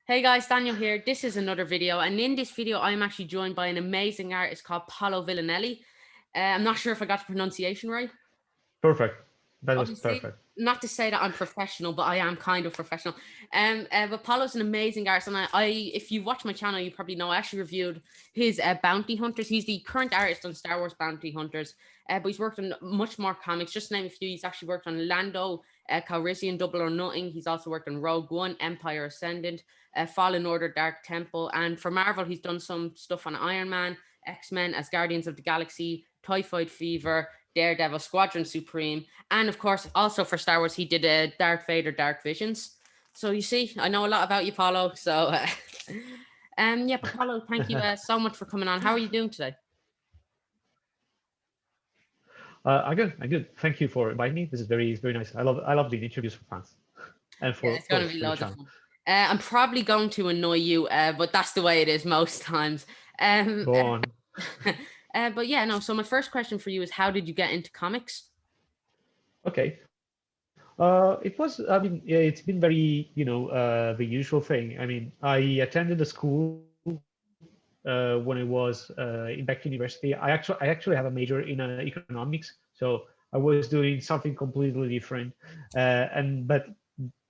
Hey guys, Daniel here. This is another video, and in this video, I'm actually joined by an amazing artist called Paolo Villanelli. I'm not sure if I got the pronunciation right. Perfect. That was Obviously, perfect. not to say that I'm professional, but I am kind of professional. But Paulo's an amazing artist, and if you watch my channel, you probably know I actually reviewed his Bounty Hunters. He's the current artist on Star Wars Bounty Hunters, but he's worked on much more comics. Just to name a few, he's actually worked on Lando Calrissian, Double or Nothing. He's also worked on Rogue One, Empire Ascendant, Fallen Order, Dark Temple, and for Marvel, he's done some stuff on Iron Man, X-Men, Asgardians of the Galaxy, Typhoid Fever, Daredevil, Squadron Supreme, and of course, also for Star Wars, he did Darth Vader, Dark Visions. So you see, I know a lot about you, Paulo. So, yeah, but Paulo, thank you so much for coming on. How are you doing today? I'm good. I'm good. Thank you for inviting me. This is very nice. I love doing interviews for fans and Yeah, for it's of going to course be for your loads of channel. fun. I'm probably going to annoy you, but that's the way it is most times. Um, Go on. but yeah, no. So my first question for you is, how did you get into comics? Okay. It was. I mean, yeah, it's been very the usual thing. I mean, I attended a school when I was back in university. I actually have a major in economics, so I was doing something completely different. But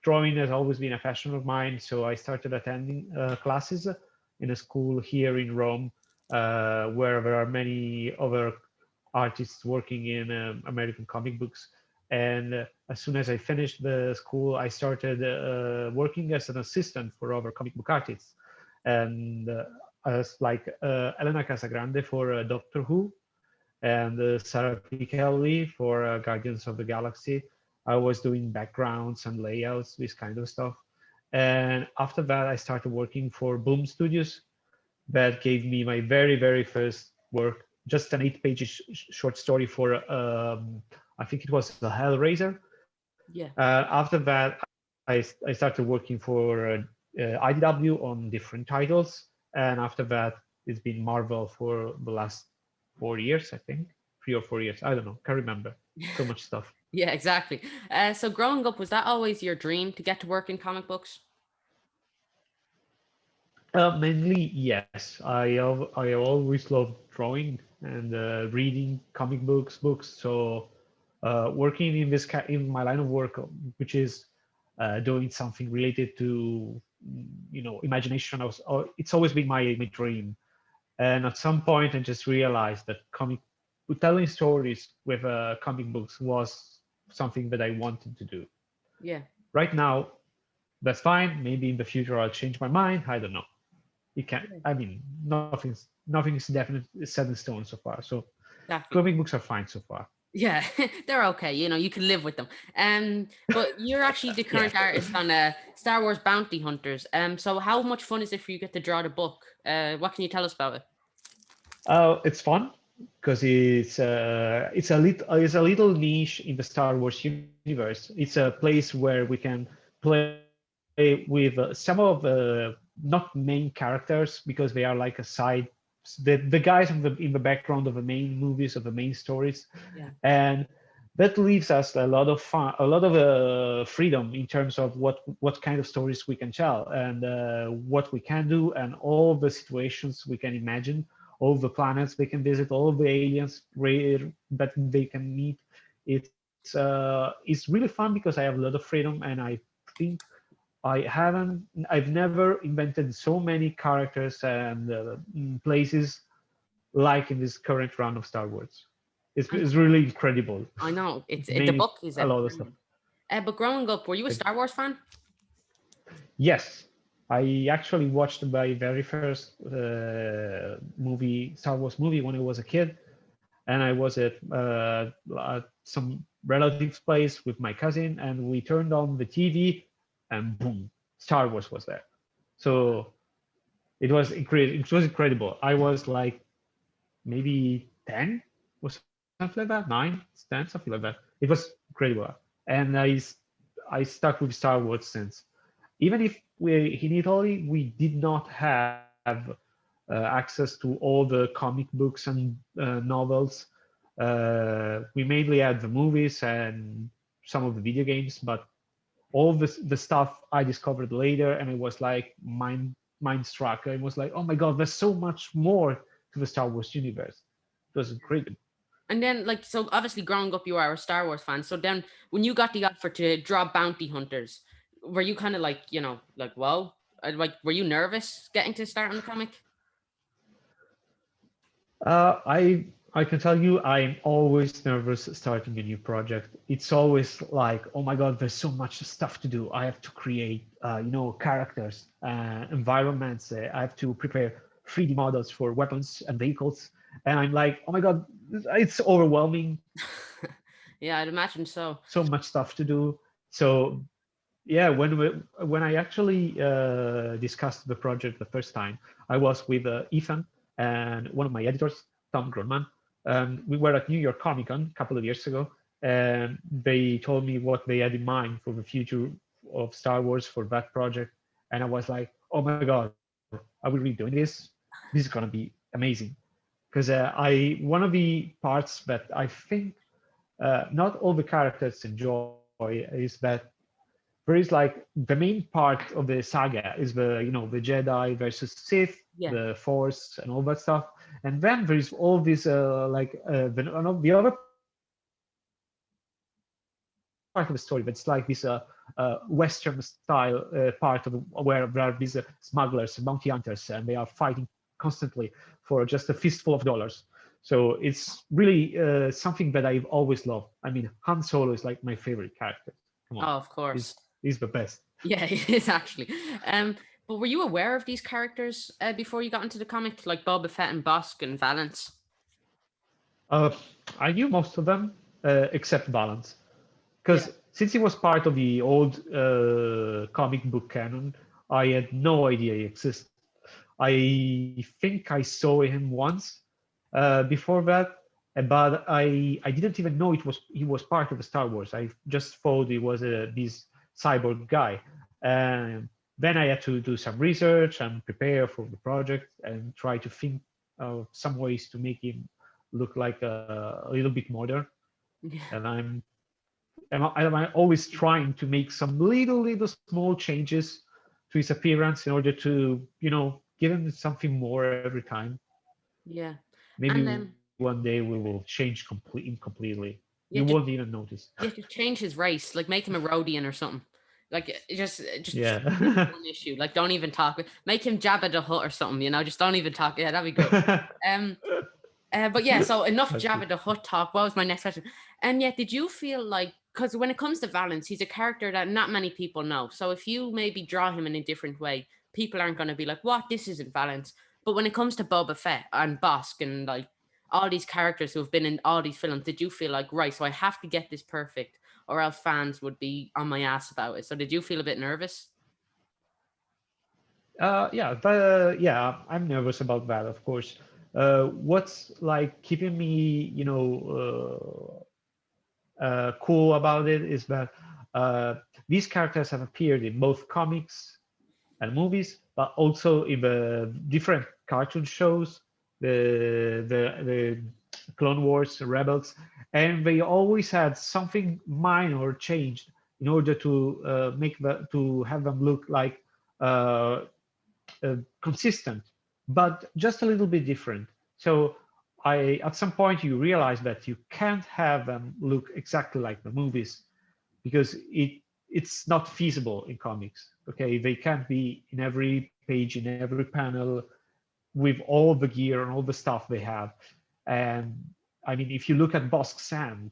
drawing has always been a passion of mine, so I started attending classes in a school here in Rome, where there are many other artists working in American comic books. And as soon as I finished the school, I started working as an assistant for other comic book artists, and as like Elena Casagrande for Doctor Who, and Sarah P. Kelly for Guardians of the Galaxy. I was doing backgrounds and layouts, this kind of stuff. And after that, I started working for Boom Studios. That gave me my very first work, just an 8-page short story for, I think it was a Hellraiser. Yeah. After that, I started working for IDW on different titles. And after that, it's been Marvel for the last 4 years, I think, 3 or 4 years. I don't know, can't remember. So much stuff. Yeah, exactly. So growing up, was that always your dream to get to work in comic books? Mainly, yes. I always loved drawing and reading comic books. So working in in my line of work, which is doing something related to imagination, it's always been my dream. And at some point, I just realized that telling stories with comic books was something that I wanted to do. Yeah. Right now, that's fine. Maybe in the future I'll change my mind. I don't know. It can. Yeah. I mean, nothing's definite set in stone so far. So Exactly. comic books are fine so far. Yeah, they're okay. You can live with them. But you're actually the Yeah. current artist on Star Wars Bounty Hunters. So how much fun is it for you get to draw the book? What can you tell us about it? It's fun because it's a little niche in the Star Wars universe. It's a place where we can play with some of not main characters because they are like a side, the guys in the background of the main movies, of the main stories, Yeah. and that leaves us a lot of fun, a lot of freedom in terms of what kind of stories we can tell and what we can do, and all the situations we can imagine, all the planets they can visit, all the aliens that they can meet. It's really fun because I have a lot of freedom, and I think I've never invented so many characters and places like in this current run of Star Wars. I, It's really incredible. I know It the made it book is a lot of stuff. brilliant. But growing up, were you a Like, Star Wars fan? yes, I actually watched my very first Star Wars movie, when I was a kid, and I was at some relative's place with my cousin, and we turned on the TV, and boom, Star Wars was there. So it was incredible. It was incredible. I was like maybe 10 or something like that, 9, 10, something like that. It was incredible, and I stuck with Star Wars since. Even if we in Italy we did not have access to all the comic books and novels. We mainly had the movies and some of the video games, but all the stuff I discovered later, and it was like mind struck. It was like, oh my god, there's so much more to the Star Wars universe. It was great. And then, like, so obviously growing up, you are a Star Wars fan. So then, when you got the offer to draw bounty hunters, were you kind of like, like, whoa, like, were you nervous getting to start on the comic? I can tell you, I'm always nervous starting a new project. It's always like, oh my god, there's so much stuff to do. I have to create, characters, environments. I have to prepare 3D models for weapons and vehicles, and I'm like, oh my god, it's overwhelming. Yeah, I'd imagine so. So much stuff to do. So yeah, when I actually discussed the project the first time, I was with Ethan and one of my editors, Tom Grunman. We were at New York Comic Con a couple of years ago, and they told me what they had in mind for the future of Star Wars for that project. And I was like, oh my God, are we really doing this? This is going to be amazing. Because one of the parts that I think not all the characters enjoy is that there is like the main part of the saga is the Jedi versus Sith, Yeah. the Force, and all that stuff. And then there is all this the other part of the story that's like this Western style part of where there are these smugglers and bounty hunters, and they are fighting constantly for just a fistful of dollars. So it's really something that I've always loved. I mean, Han Solo is like my favorite character. Come on, Oh, of course. he's the best. Yeah, it is actually. But were you aware of these characters before you got into the comic, like Boba Fett and Bossk and Valance? Uh, I knew most of them except Valance, Yeah. because since he was part of the old comic book canon, I had no idea he existed. I think I saw him once before that, but I didn't even know he was part of the Star Wars. I just thought he was this cyborg guy. And then I had to do some research and prepare for the project and try to think of some ways to make him look like a little bit modern. Yeah. And I'm always trying to make some little small changes to his appearance in order to give him something more every time. Yeah. Maybe And one day we will change completely. You yeah, won't just even notice. change his race, like make him a Rhodian or something. Like just Yeah. one issue. Like don't even talk. Make him Jabba the Hutt or something. Just don't even talk. Yeah, that'd be good. Um. But yeah, so enough That's Jabba it. the Hutt talk. What was my next question? And yet, did you feel like, because when it comes to Valance, he's a character that not many people know. So if you maybe draw him in a different way, people aren't going to be like, "What? This isn't Valance." But when it comes to Boba Fett and Bossk and like all these characters who have been in all these films, did you feel like, right, so I have to get this perfect, or else fans would be on my ass about it? So did you feel a bit nervous? Yeah, I'm nervous about that, of course. What's like keeping me, cool about it is that uh, these characters have appeared in both comics and movies, but also in the different cartoon shows, the Clone Wars, Rebels, and they always had something minor changed in order to to have them look like uh, consistent, but just a little bit different. So at some point you realize that you can't have them look exactly like the movies because it's not feasible in comics. Okay, they can't be in every page, in every panel, with all the gear and all the stuff they have. And I mean, if you look at Bossk's hand,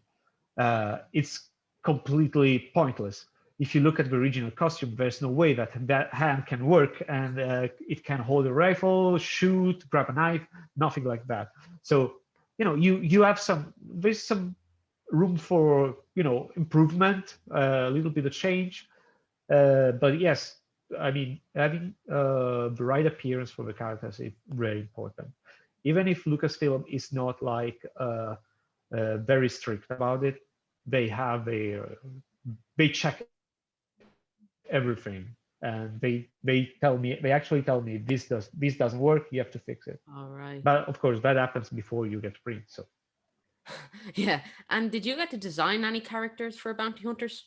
it's completely pointless. If you look at the original costume, there's no way that that hand can work and it can hold a rifle, shoot, grab a knife, nothing like that. So, you have there's some room for, improvement, a little bit of change. But yes, I mean, having the right appearance for the characters is very important. Even if Lucasfilm is not like very strict about it, they have they check everything, and they actually tell me this doesn't work. You have to fix it. All But right. of course, that happens before you get print. So Yeah. And did you get to design any characters for Bounty Hunters?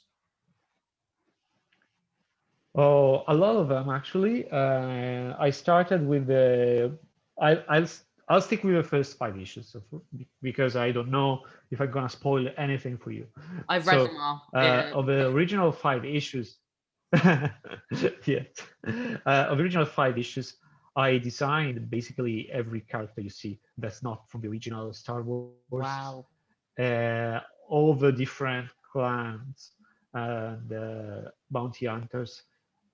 Oh, a lot of them actually. I started with the. I'll stick with the first 5 issues because I don't know if I'm gonna spoil anything for you. I've read So them all. of the original 5 issues, yeah, of the original 5 issues, I designed basically every character you see that's not from the original Star Wars. Wow. All the different clans and bounty hunters,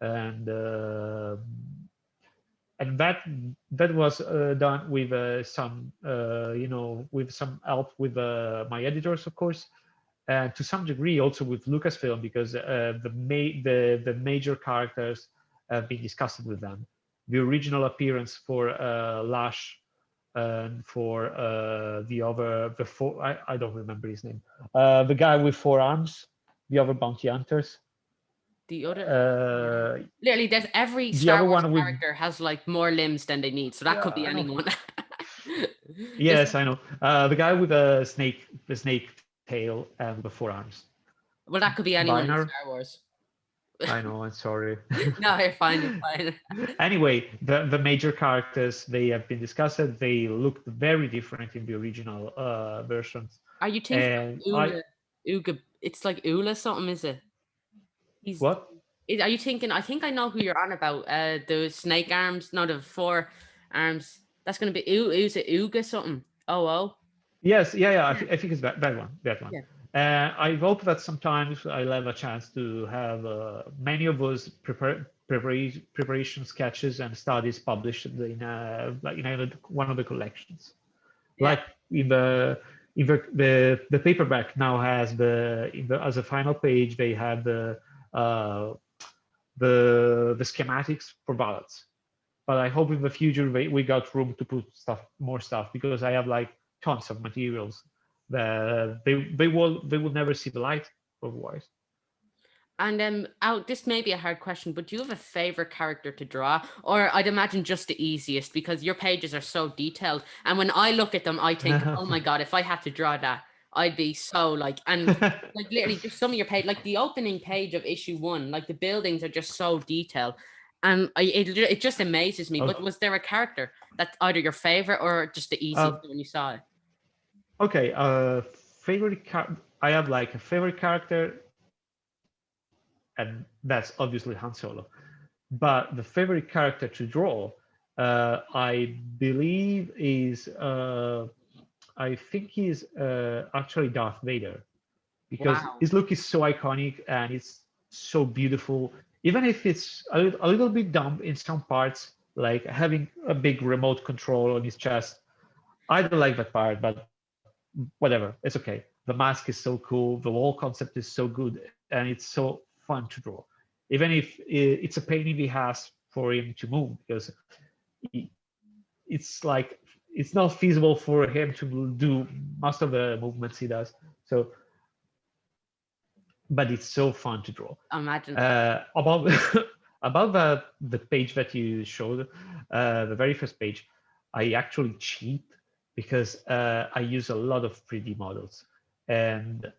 and uh, and that was done with some with some help with my editors, of course, and to some degree also with Lucasfilm, because the major characters have been discussed with them. The original appearance for Lash and for the four, I don't remember his name, the guy with 4 arms, the other bounty hunters, The other, uh, literally, there's every the Star other Wars one with, character has like more limbs than they need, so that yeah, could be I know. anyone. There's, Yes, I know. The guy with the snake tail and the 4 arms. well, that could be anyone in Biner. Star Wars. I know. I'm sorry. No, you're fine. You're fine. Anyway, the major characters, they have been discussed. They looked very different in the original versions, Are you thinking of and I Ula? Uga? It's like Ula something, is it? He's. what? Are you thinking? I think I know who you're on about. The snake arms, not the 4 arms. That's gonna be Is it Uga something? Oh, oh. Yes, yeah. Yeah. I think it's that one. That one. Yeah. I hope that sometimes I'll have a chance to have many of those preparation sketches and studies published in one of the collections. Yeah. Like in the paperback now has as a final page they have uh, the schematics for ballots. But I hope in the future we got room to put more stuff, because I have like tons of materials that they will never see the light otherwise. And out this may be a hard question, but do you have a favorite character to draw? Or I'd imagine just the easiest, because your pages are so detailed. And when I look at them, I think, oh my God, if I had to draw that, I'd be so like, and like literally just some of your page, like the opening page of issue 1, like the buildings are just so detailed. And it just amazes me. But Okay. was there a character that's either your favorite or just the easiest Uh, when you saw it? okay. I have like a favorite character, and that's obviously Han Solo. But the favorite character to draw, I believe, is I think he's actually Darth Vader, because Wow. his look is so iconic and it's so beautiful. Even if it's a little bit dumb in some parts, like having a big remote control on his chest. I don't like that part, but whatever, it's okay. The mask is so cool, the whole concept is so good, and it's so fun to draw. Even if it's a pain in the ass for him to move, because he, it's like it's not feasible for him to do most of the movements he does. So, but it's so fun to draw. Imagine. About about the page that you showed, the very first page, I actually cheat because I use a lot of 3D models, and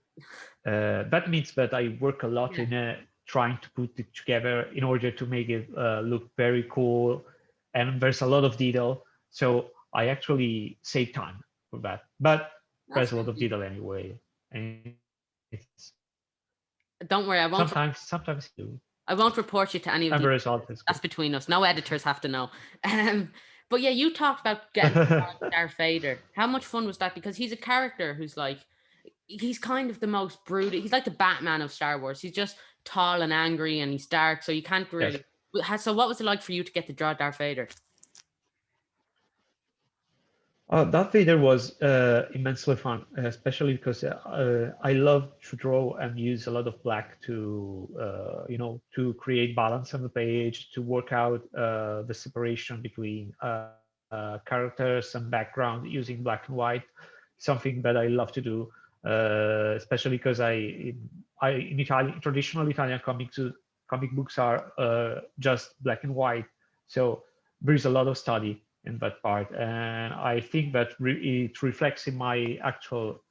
that means that I work a lot Yeah. in trying to put it together in order to make it look very cool, and there's a lot of detail. So I actually save time for that, but That's there's a lot good. of detail anyway, and it's Don't worry, sometimes you do, I won't report you to any of and the the result is That's good. between us. No editors have to know. But yeah, you talked about getting to draw Darth Vader. How much fun was that? Because he's a character who's like, he's kind of the most brooded. He's like the Batman of Star Wars. He's just tall and angry, and he's dark, so you can't Yes. really. So, what was it like for you to get to draw Darth Vader? Darth Vader was immensely fun, especially because I love to draw and use a lot of black to, to create balance on the page, to work out the separation between characters and background using black and white, something that I love to do, especially because I in Italian, traditional Italian comic books are just black and white, so there is a lot of study in that part, and I think that it reflects in my actual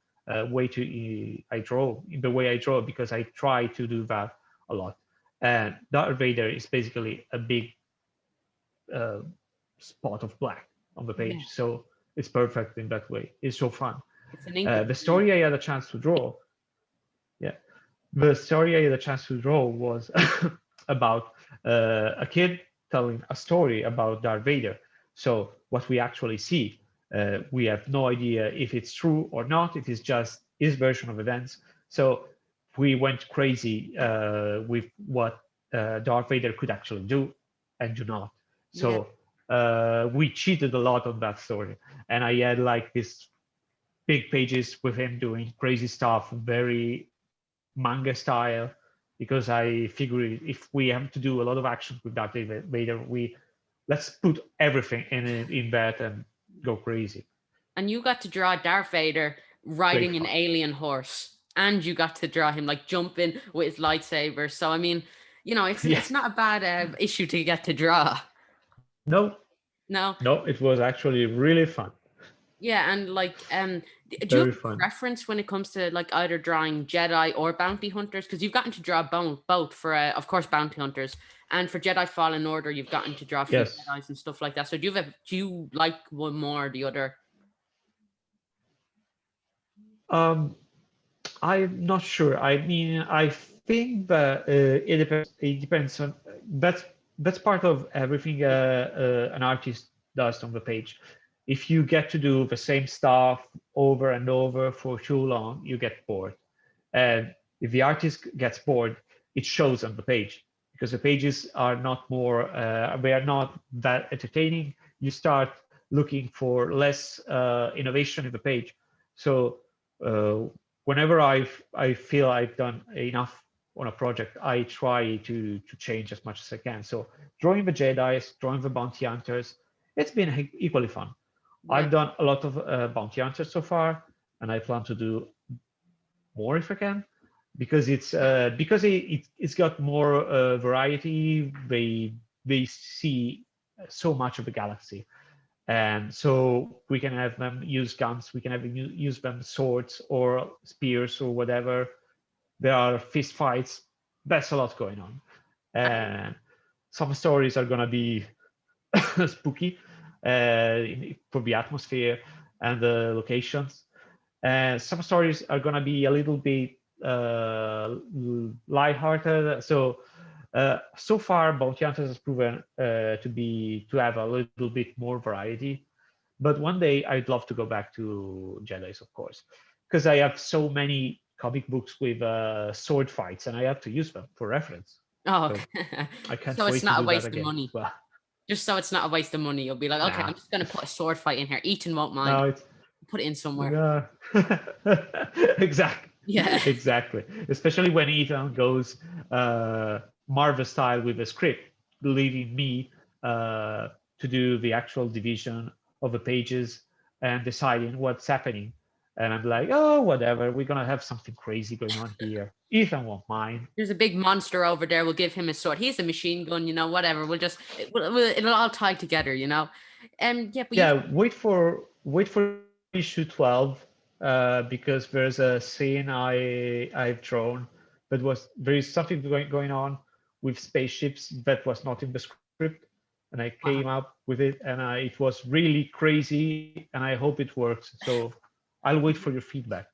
way to I draw, in the way I draw, because I try to do that a lot. and Darth Vader is basically a big uh, spot of black on the Yeah, page. So it's perfect in that way. It's so fun. it's an ink. The story I had a chance to draw, yeah, the story I had a chance to draw was about a kid telling a story about Darth Vader. So what we actually see, we have no idea if it's true or not. It is just his version of events. So we went crazy with what Darth Vader could actually do and do not. Yeah, So we cheated a lot on that story, and I had like this big pages with him doing crazy stuff, very manga style, because I figured if we have to do a lot of action with Darth Vader, let's put everything in that and go crazy. and you got to draw Darth Vader Great riding an fun. alien horse, and you got to draw him like jumping with his lightsaber. So I mean, it's Yes. not a bad issue to get to draw. No, No, no, it was actually really fun. yeah, and like, do you have Very a fun. preference when it comes to like either drawing Jedi or bounty hunters? Because you've gotten to draw both for, of course, bounty hunters, and for Jedi Fallen Order, you've gotten to draw a few Yes. Jedi's and stuff like that. So do you like one more or the other? Um, I'm not sure. I mean, I think that it depends. It depends on that's part of everything an artist does on the page. If you get to do the same stuff over and over for too long, you get bored. And if the artist gets bored, it shows on the page because the pages are not more, they are not that entertaining. You start looking for less innovation in the page. So uh, whenever I feel I've done enough on a project, I try to change as much as I can. So drawing the Jedi's, drawing the bounty hunters, it's been equally fun. Yeah. I've done a lot of bounty hunters so far, and I plan to do more if I can, because it's got more variety. They see so much of the galaxy, and so we can have them use guns, we can have them use them swords or spears or whatever. There are fist fights. That's a lot going on, and some stories are gonna be spooky for the atmosphere and the locations. And some stories are going to be a little bit lighthearted. So so far, Bounty Hunters has proven to have a little bit more variety. But one day, I'd love to go back to Jedi's, of course, because I have so many comic books with sword fights, and I have to use them for reference. Oh, So okay. I can't So it's wait to not a do that waste of again money. as well. Just so it's not a waste of money, you'll be like, okay, Nah, I'm just gonna put a sword fight in here. Ethan won't mind. no, it's Put it in somewhere. yeah, exactly, Yeah. exactly. Especially when Ethan goes Marvel style with the script, leaving me to do the actual division of the pages and deciding what's happening. And I'm like, oh, whatever. We're gonna have something crazy going on here. Ethan won't mind. There's a big monster over there. We'll give him a sword. He's a machine gun, whatever. It'll all tie together. Yeah, but you Yeah, wait for issue 12 because there's a scene I've drawn that was there is something going on with spaceships that was not in the script, and I came wow. up with it, and it was really crazy, and I hope it works. So I'll wait for your feedback.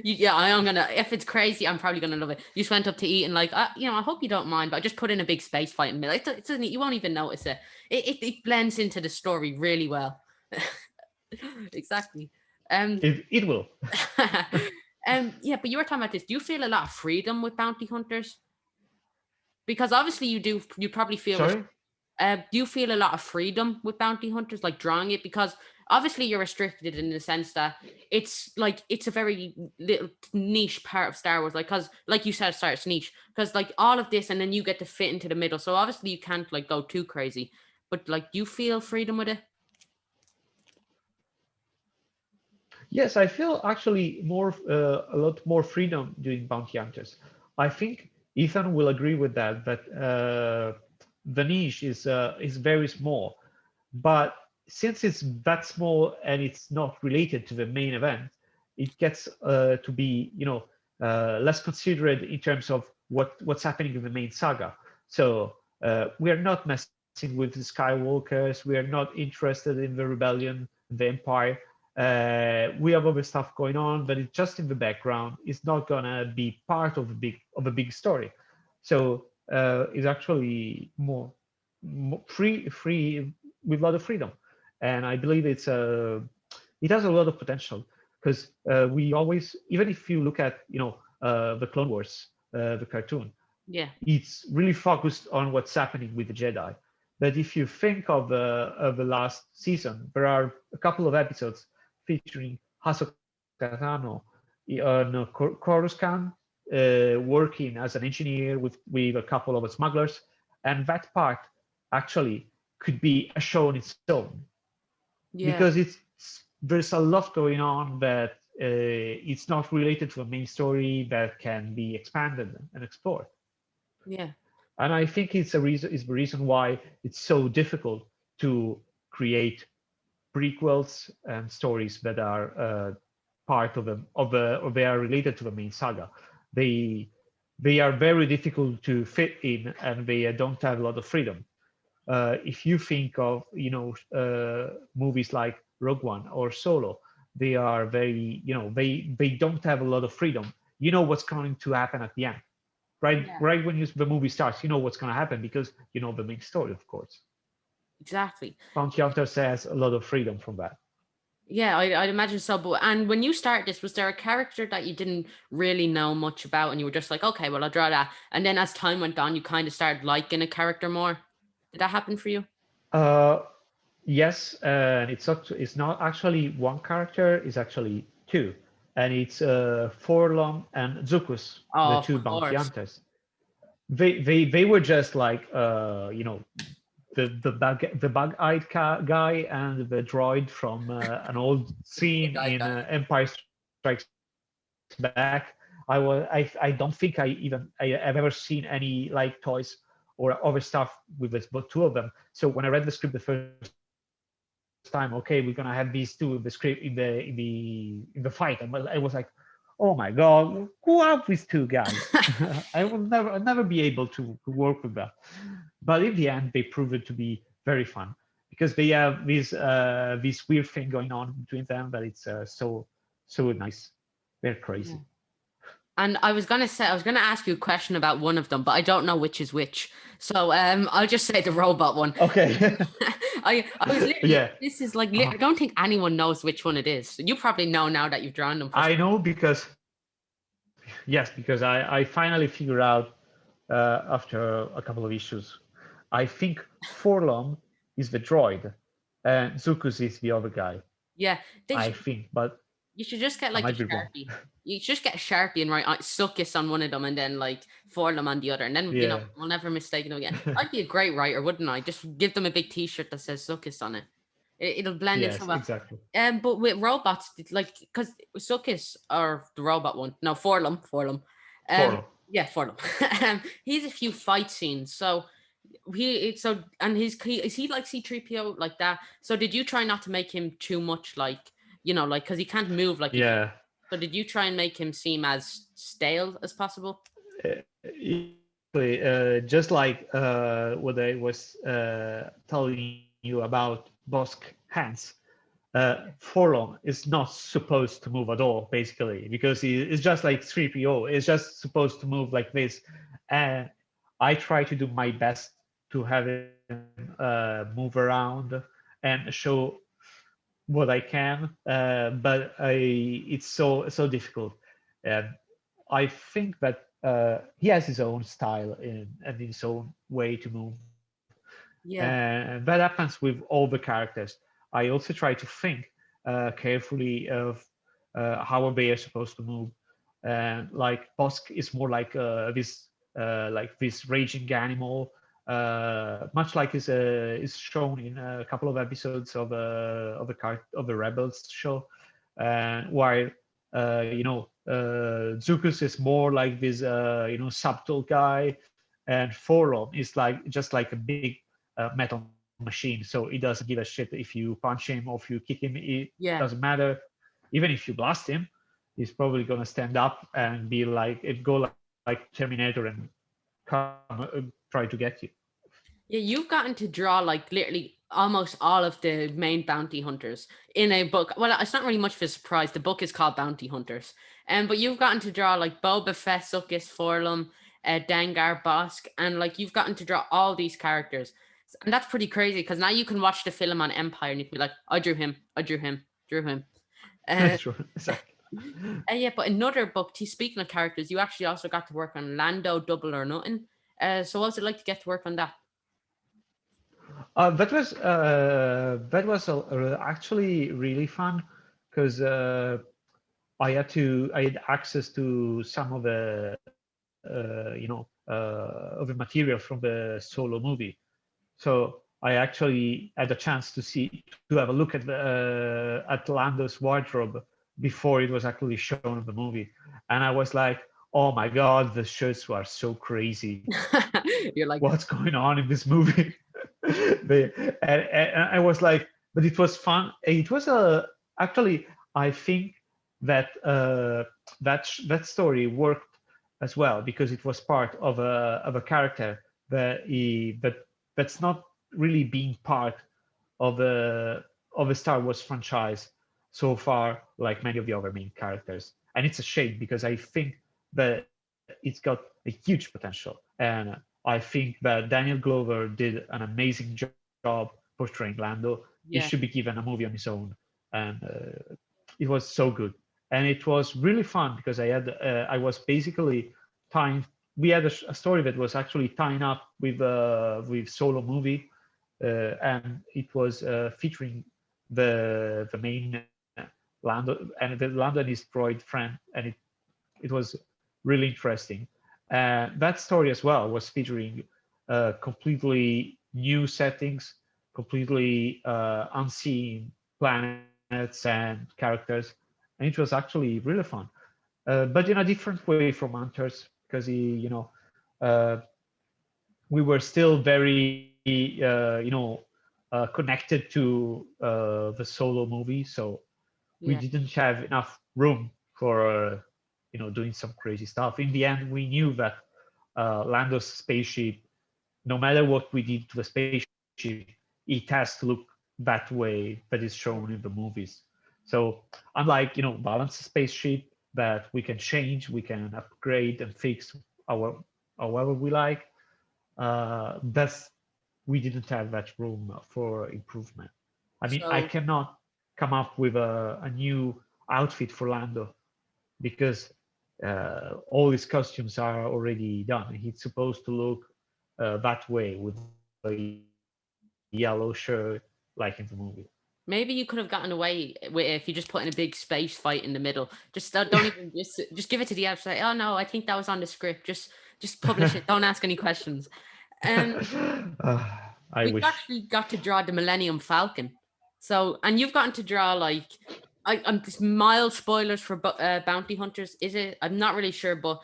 Yeah, I am gonna. If it's crazy, I'm probably gonna love it. You just went up to eat and like, I hope you don't mind, but I just put in a big space fight in the middle. It doesn't. You won't even notice it. It blends into the story really well. Exactly. Um. It will. Yeah, but you were talking about this. Do you feel a lot of freedom with bounty hunters? Because obviously you do. You probably feel. Sorry. Do you feel a lot of freedom with bounty hunters, like drawing it? Because obviously you're restricted in the sense that it's a very little niche part of Star Wars. Because like you said, sorry, it's niche. Because like all of this, and then you get to fit into the middle. So obviously you can't like go too crazy. But like, do you feel freedom with it? Yes, I feel actually a lot more freedom doing bounty hunters. I think Ethan will agree with that. That the niche is very small, but since it's that small and it's not related to the main event, it gets to be less considerate in terms of what's happening in the main saga. So we are not messing with the Skywalkers. We are not interested in the rebellion, the Empire. We have other stuff going on, but it's just in the background. It's not gonna be part of a big story. So it's actually more free with a lot of freedom, and I believe it has a lot of potential because we always, even if you look at the Clone Wars, the cartoon, Yeah. it's really focused on what's happening with the Jedi. But if you think of the last season, there are a couple of episodes featuring Ahsoka Tano on Coruscant, working as an engineer with a couple of smugglers, and that part actually could be a show on its own Yeah. because there's a lot going on that it's not related to a main story that can be expanded and explored. Yeah. And I think it's the reason why it's so difficult to create prequels and stories that are part or they are related to the main saga. They they are very difficult to fit in, and they don't have a lot of freedom. If you think of movies like Rogue One or Solo, they are very they don't have a lot of freedom. You know what's going to happen at the end, right? Yeah. Right when the movie starts, you know what's going to happen because you know the main story, of course. Exactly. Bounty Hunters has a lot of freedom from that. Yeah, I'd imagine so. But and when you started this, was there a character that you didn't really know much about, and you were just like, okay, well, I'll draw that, and then as time went on, you kind of started liking a character more? Did that happen for you? Uh, yes, and it's not actually one character; it's actually two, and it's Forlom and Zuckuss, Oh, the of two bounty course. hunters. They were just like the bug-eyed guy and the droid from an old scene Guy, in guy. Empire Strikes Back. I don't think I've ever seen any like toys or other stuff with this, but two of them. So when I read the script the first time, okay, we're gonna have these two in the script in the fight, and I was like, oh my god, who are these two guys? I will never be able to work with that. But in the end, they proved it to be very fun because they have this weird thing going on between them that it's so nice. They're Yeah. crazy. And I was gonna ask you a question about one of them, but I don't know which is which. So I'll just say the robot one. Okay. I was literally, Yeah. this is like Uh-huh. I don't think anyone knows which one it is. You probably know now that you've drawn them for. I know because yes, because I finally figured out after a couple of issues. I think Forlom is the droid, and Zuckuss is the other guy. Yeah, they I should, think, but you should just get I like a might be wrong. Sharpie. You should just get a Sharpie and write Suckus on one of them and then like Forlum on the other. And then, Yeah. we'll never mistake them again. I'd be a great writer, wouldn't I? Just give them a big t-shirt that says Suckus on it. It'll blend in so Yes, well. exactly. But with robots, like, because Suckus or the robot one, no, Forlum. Um, Forlom. yeah, Forlum. He's a few fight scenes. So and is he like C3PO like that? So did you try not to make him too much like, like, because he can't move like a Yeah. so did you try and make him seem as stale as possible? Just like what I was telling you about Bossk hands, Forlom is not supposed to move at all, basically, because it's just like 3PO. It's just supposed to move like this. And I try to do my best to have him move around and show what I can, but it's so difficult. And I think that he has his own style and his own way to move, Yeah. and that happens with all the characters. I also try to think carefully of how they are supposed to move, and like Bossk is more like this raging animal, much like is shown in a couple of episodes of the Rebels show, while Zuckuss is more like this subtle guy, and Forlom is like just like a big metal machine. So it doesn't give a shit if you punch him or if you kick him. It Yeah. doesn't matter. Even if you blast him, he's probably gonna stand up and be like it go like this. like Terminator and come try to get you. Yeah, you've gotten to draw like literally almost all of the main bounty hunters in a book. Well, it's not really much of a surprise. The book is called Bounty Hunters. But you've gotten to draw like Boba Fett, Zuckuss, Forlum, Dengar, Bossk, and like you've gotten to draw all these characters. And that's pretty crazy because now you can watch the film on Empire and you can be like, I drew him, I drew him, drew him. Uh, Sure, exactly. yeah, but another book, speaking of characters, you actually also got to work on Lando Double or Nothing. So what was it like to get to work on that? That was actually really fun because I had access to some of the material from the solo movie. So I actually had a chance to have a look at Lando's wardrobe before it was actually shown in the movie, and I was like, "Oh my God, the shirts were so crazy! You're like, What's going on in this movie?" And I was like, but it was fun. It was actually, I think that that story worked as well because it was part of a character that's not really being part of a Star Wars franchise so far, like many of the other main characters. And it's a shame because I think that it's got a huge potential, and I think that Daniel Glover did an amazing job portraying Lando. He yeah, should be given a movie on his own, and it was so good. And it was really fun because I was basically tying. We had a story that was actually tying up with solo movie, and it was featuring the main Lando and his droid friend, and it was really interesting. That story as well was featuring completely new settings, completely unseen planets and characters, and it was actually really fun. But in a different way from Hunters, because uh, we were still very connected to the solo movie, so we yeah. didn't have enough room for doing some crazy stuff. In the end, we knew that Lando's spaceship, no matter what we did to the spaceship, it has to look that way that is shown in the movies. So unlike Valance spaceship that we can change, we can upgrade and fix our however we like. That's we didn't have that room for improvement. I mean, I So cannot come up with a new outfit for Lando because all his costumes are already done. He's supposed to look that way with a yellow shirt, like in the movie. maybe you could have gotten away with it if you just put in a big space fight in the middle. Just don't even just give it to the outside. Say, oh no, I think that was on the script. Just publish it. Don't ask any questions. Um, I we've wish. actually got to draw the Millennium Falcon. So, and you've gotten to draw like, I'm just mild spoilers for Bounty Hunters. Is it? I'm not really sure, but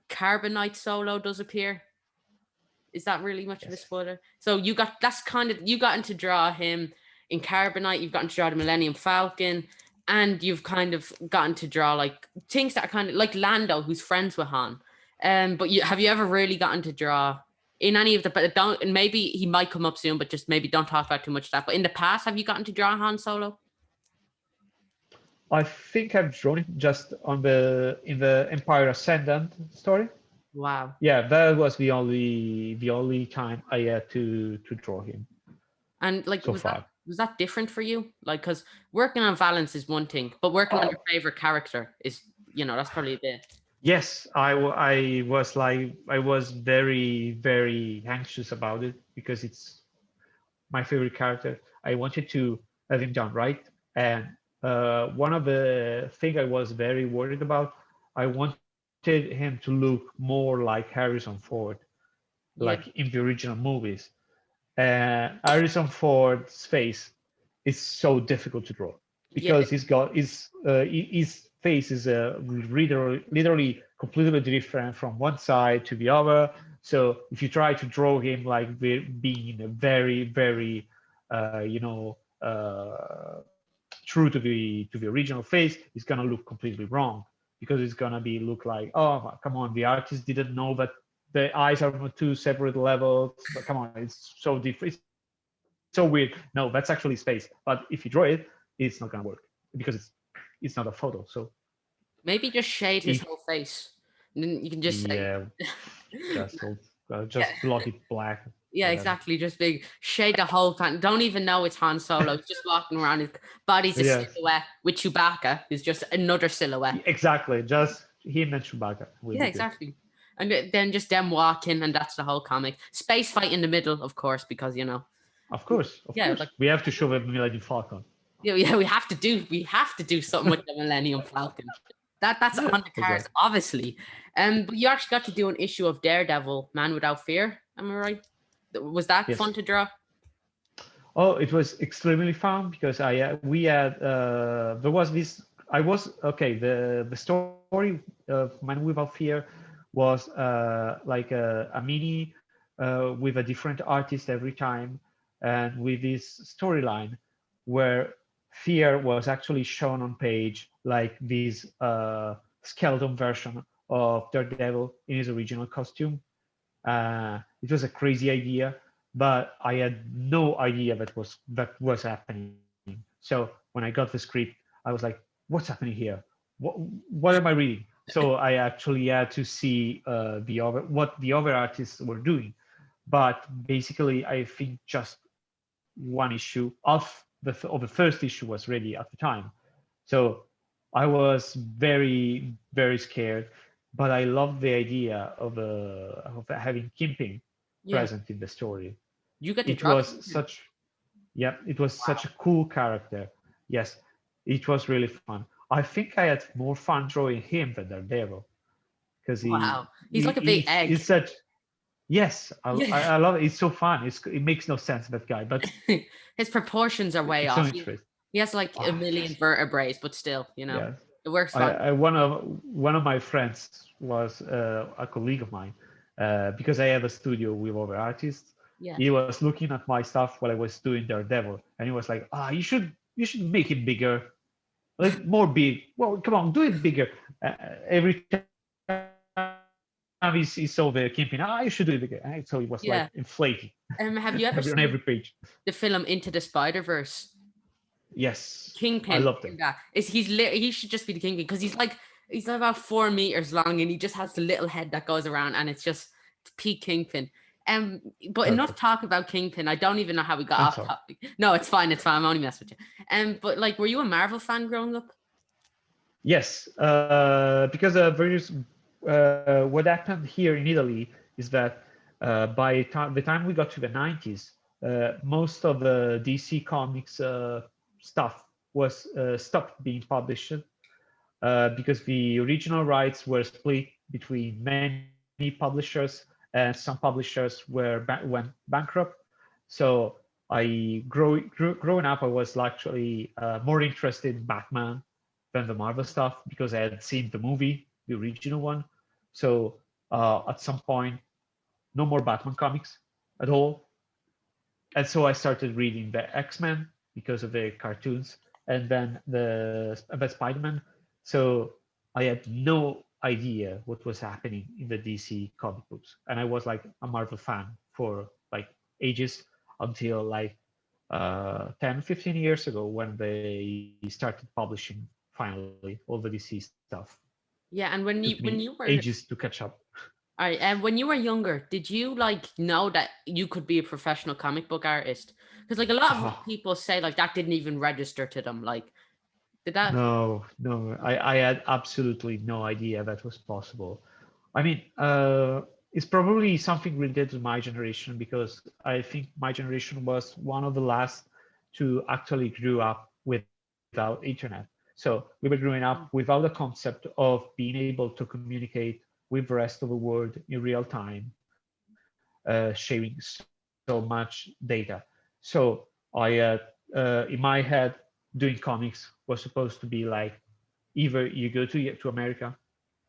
Carbonite Solo does appear. Is that really much of a Yes. spoiler? So you gotten to draw him in Carbonite. You've gotten to draw the Millennium Falcon, and you've kind of gotten to draw like things that are kind of like Lando, who's friends with Han. But have you ever really gotten to draw in any of the? But don't. And maybe he might come up soon, but just maybe don't talk about too much of that. But in the past, have you gotten to draw Han Solo? I think I've drawn it just on the Empire Ascendant story. Wow. Yeah, that was the only time I had to draw him And like, so far. was that different for you? Like, because working on Valance is one thing, but working on Uh, your favorite character is, that's probably a bit. yes, I was very very anxious about it because it's my favorite character. I wanted to have him done right, and one of the thing I was very worried about, I wanted him to look more like Harrison Ford, like Yeah. in the original movies. Harrison Ford's face is so difficult to draw Yeah. because his face is literally completely different from one side to the other. So if you try to draw him like being very very true to the original face, it's gonna look completely wrong because it's gonna be look like, oh come on, the artist didn't know that the eyes are on two separate levels. But come on, it's so different, it's so weird. No, that's actually space. But if you draw it, it's not gonna work because it's not a photo. So Maybe just shade his if whole face. And then you can just say, yeah, yeah, just block it black, yeah, whatever. exactly. Just big shade the whole time. Don't even know it's Han Solo. He's just walking around. His body's a Yes, silhouette with Chewbacca, who's just another silhouette. exactly. Just him and Chewbacca will Yeah, be good. exactly. And then just them walking, and that's the whole comic. Space fight in the middle, of course, because Of course, of yeah, course. like We have to show the Millennium Falcon. yeah, we have to do something with the Millennium Falcon. That's on the cards, Exactly. obviously. But you actually got to do an issue of Daredevil, Man Without Fear. Am I right? Was that Yes. fun to draw? Oh, it was extremely fun because we had there was this. I was okay. The story of Man Without Fear was like a mini with a different artist every time, and with this storyline where fear was actually shown on page like this skeleton version of Daredevil in his original costume. It was a crazy idea, but I had no idea that was happening. So when I got the script, I was like, "What's happening here? What am I reading?" So I actually had to see what the other artists were doing. But basically, I think just one issue of the first issue was ready at the time. So I was very scared, but I loved the idea of having Kingpin Yeah, present in the story. you get to It draw was Kingpin. such Yeah, it was such Wow, a cool character. Yes, it was really fun. I think I had more fun drawing him than Daredevil because wow, he's like a big egg. he's such. Yes, Yeah, I love it. It's so fun. It makes no sense, that guy, but his proportions are way it's so off. interesting. He has like a million Yes, vertebrae, but still, yes. it works fine. One of my friends was a colleague of mine because I have a studio with other artists. Yeah. He was looking at my stuff while I was doing Daredevil, and he was like, you should make it bigger, like more big. Well, come on, do it bigger. Every time he saw the Kingpin, you should do it bigger. So he was like inflating Have you on ever every seen page. the film Into the Spider-Verse? Yes, I Kingpin loved in him. that is he should just be the Kingpin because he's about 4 meters long and he just has the little head that goes around and it's just peak Kingpin. Um, but enough Perfect. talk about Kingpin. I don't even know how we got I'm off sorry. topic. No, it's fine. It's fine. I'm only messing with you. But like, were you a Marvel fan growing up? Yes, because what happened here in Italy is that the time we got to the 90s, most of the DC Comics stuff was stopped being published because the original rights were split between many publishers, and some publishers went bankrupt. So growing up, I was actually more interested in Batman than the Marvel stuff because I had seen the movie, the original one. So at some point, no more Batman comics at all. And so I started reading the X-Men because of the cartoons, and then the Spider-Man. So I had no idea what was happening in the DC comic books, and I was like a Marvel fan for like ages until like 10, 15 years ago when they started publishing finally all the DC stuff. Yeah, and Took me when you were ages to catch up. all right, and when you were younger, did you like know that you could be a professional comic book artist? Because like a lot of Oh, people say like that didn't even register to them. Like, did that? no, no, I had absolutely no idea that was possible. I mean, it's probably something related to my generation because I think my generation was one of the last to actually grew up without internet. So we were growing up without the concept of being able to communicate with the rest of the world in real time, sharing so much data. So I, in my head, doing comics was supposed to be like either you go to America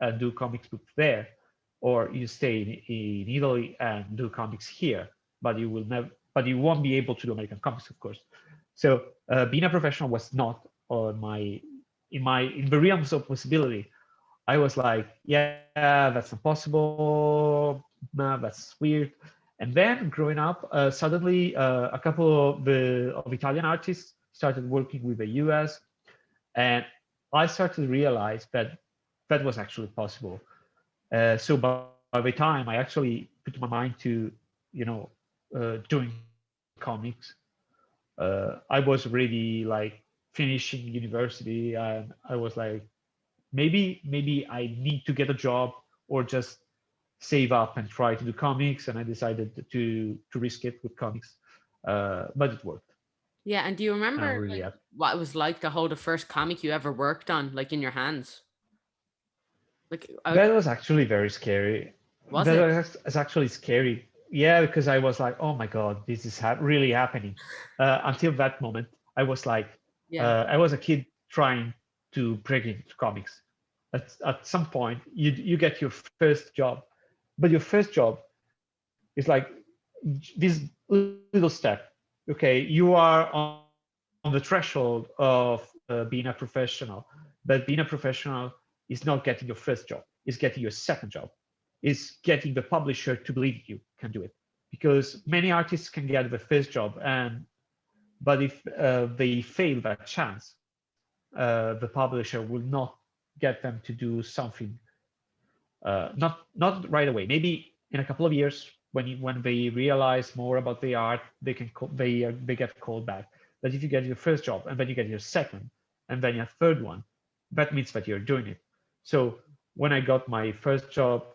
and do comics book there, or you stay in Italy and do comics here, but you will never, but you won't be able to do American comics, of course. So being a professional was not on my in the realms of possibility. I was like, yeah, that's impossible. Nah, that's weird. And then growing up, suddenly a couple of Italian artists started working with the US, and I started to realize that that was actually possible. So by the time I actually put my mind to, you know, doing comics, I was already like finishing university, and I was like, maybe I need to get a job or just save up and try to do comics. And I decided to risk it with comics, but it worked. Yeah, and do you And I'm remember really like happy. what it was like to hold the first comic you ever worked on, like in your hands? Like, That was actually very scary. was it? It's actually scary. Yeah, because I was like, oh my God, this is really happening. Until that moment, I was like, Yeah. I was a kid trying to break into comics. At some point, you get your first job, but your first job is like this little step. Okay, you are on the threshold of being a professional, but being a professional is not getting your first job, is getting your second job, is getting the publisher to believe you can do it. Because many artists can get the first job, and but if they fail that chance, the publisher will not get them to do something, not right away. Maybe in a couple of years, when they realize more about the art, they can they get called back. But if you get your first job and then you get your second and then your third one, that means that you're doing it. So when I got my first job,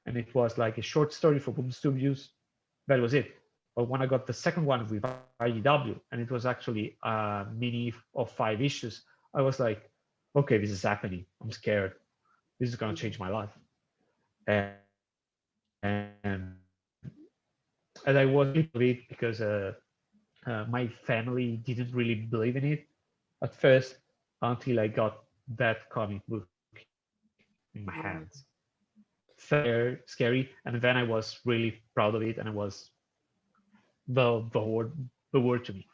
and it was like a short story for Boom Studios, that was it. But when I got the second one with IDW, and it was actually a mini of 5 issues, I was like, okay, this is happening. I'm scared. This is gonna change my life. And I was really proud of it because my family didn't really believe in it at first until I got that comic book in my hands. Yeah. Scary, and then I was really proud of it, and it was the word to me.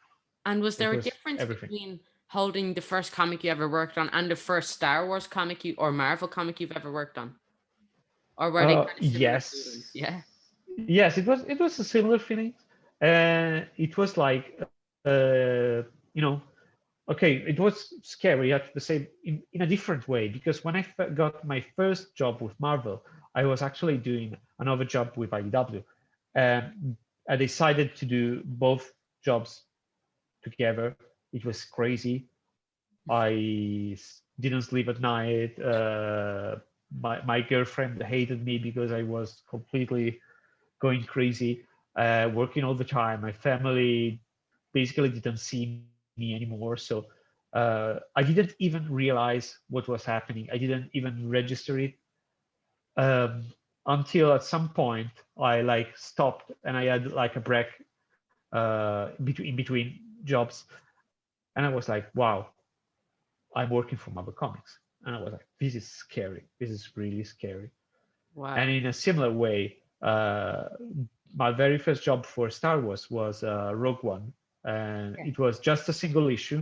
And was there It a was difference everything. between holding the first comic you ever worked on and the first Star Wars comic you or Marvel comic you've ever worked on? Or were they kind of similar feelings? Yes, Yeah. yes, it was a similar feeling. It was like, you know, okay, it was scary at the same in a different way, because when I got my first job with Marvel, I was actually doing another job with IDW, and I decided to do both jobs together. It was crazy. Didn't sleep at night. My girlfriend hated me because I was completely going crazy, working all the time. My family basically didn't see me anymore. So I didn't even realize what was happening. I didn't even register it, um, until at some point I like stopped and I had like a break, between jobs, and I was like, wow, I'm working for Marvel Comics. And I was like, this is scary. This is really scary. And Wow. in a similar way, my very first job for Star Wars was Rogue One, and Yeah. it was just a single issue,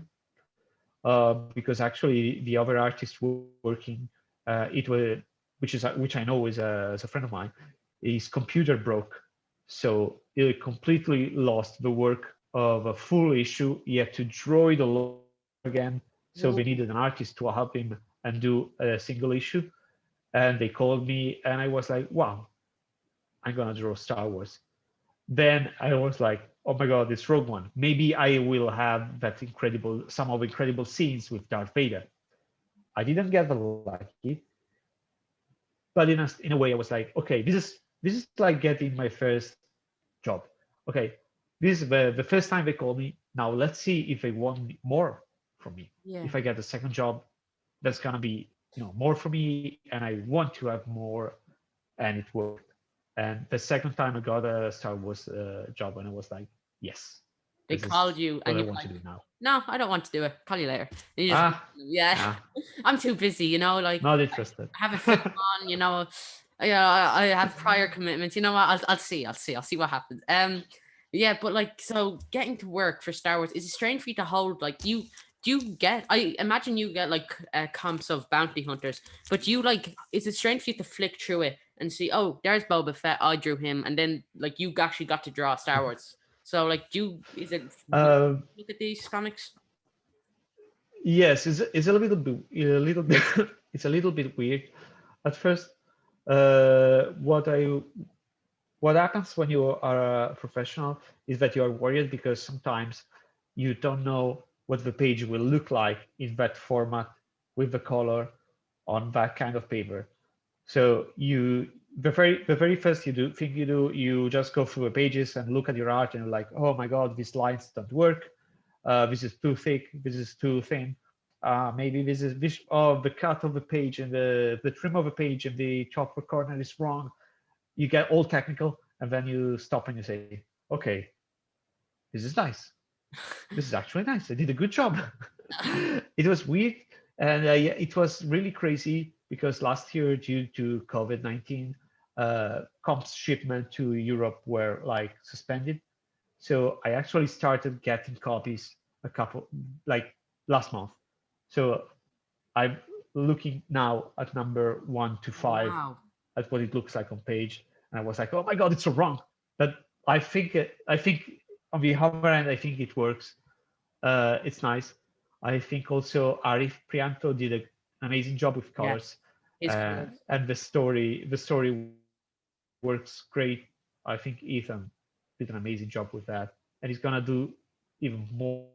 because actually the other artist working, which I know is a friend of mine, his computer broke, so he completely lost the work of a full issue. He had to draw it all over again, so they needed an Whoa. artist to help him and do a single issue. And they called me, and I was like, wow, I'm gonna draw Star Wars. Then I was like, oh my god, it's Rogue One. Maybe I will have some of incredible scenes with Darth Vader. I didn't get the lucky, but in a way, I was like, okay, this is like getting my first job. Okay, this is the first time they call me. Now let's see if they want more from me. Yeah. If I get the second job, that's gonna be, more for me, and I want to have more, and it worked. And the second time I got a Star Wars job, and I was like, yes, They this is called you what and I you were want to like, do now. no, I don't want to do it. Call you later. And you just, Ah, yeah, nah, I'm too busy, like not interested. I have a film on, I have prior commitments. You know what? I'll see what happens. Yeah, but like, so getting to work for Star Wars, is it strange for you to hold like do you get? I imagine you get like comps of bounty hunters, but you like, is it strange for you to flick through it and see, oh, there's Boba Fett, I drew him, and then like you actually got to draw Star Wars. So like, is it Um, look at these comics? yes, it's a little bit it's a little bit weird at first. What I what happens when you are a professional is that you are worried because sometimes you don't know what the page will look like in that format with the color on that kind of paper. So the very first thing you do, you just go through the pages and look at your art and you're like, oh my god, these lines don't work. This is too thick. This is too thin. Maybe this. Oh, the cut of the page and the trim of the page and the top corner is wrong. You get all technical, and then you stop and you say, okay, this is nice. This is actually nice. I did a good job. It was weird, and yeah, it was really crazy because last year, due to COVID-19, comps shipment to Europe were like suspended. So I actually started getting copies a couple like last month. So I'm looking now at number 1 to 5 Wow. at what it looks like on page, and I was like, oh my god, it's so wrong. But I think on the other end, I think it works. It's nice. I think also Arif Prianto did an amazing job with Yeah, colors, his colors. and the story works great. I think Ethan did an amazing job with that, and he's gonna do even more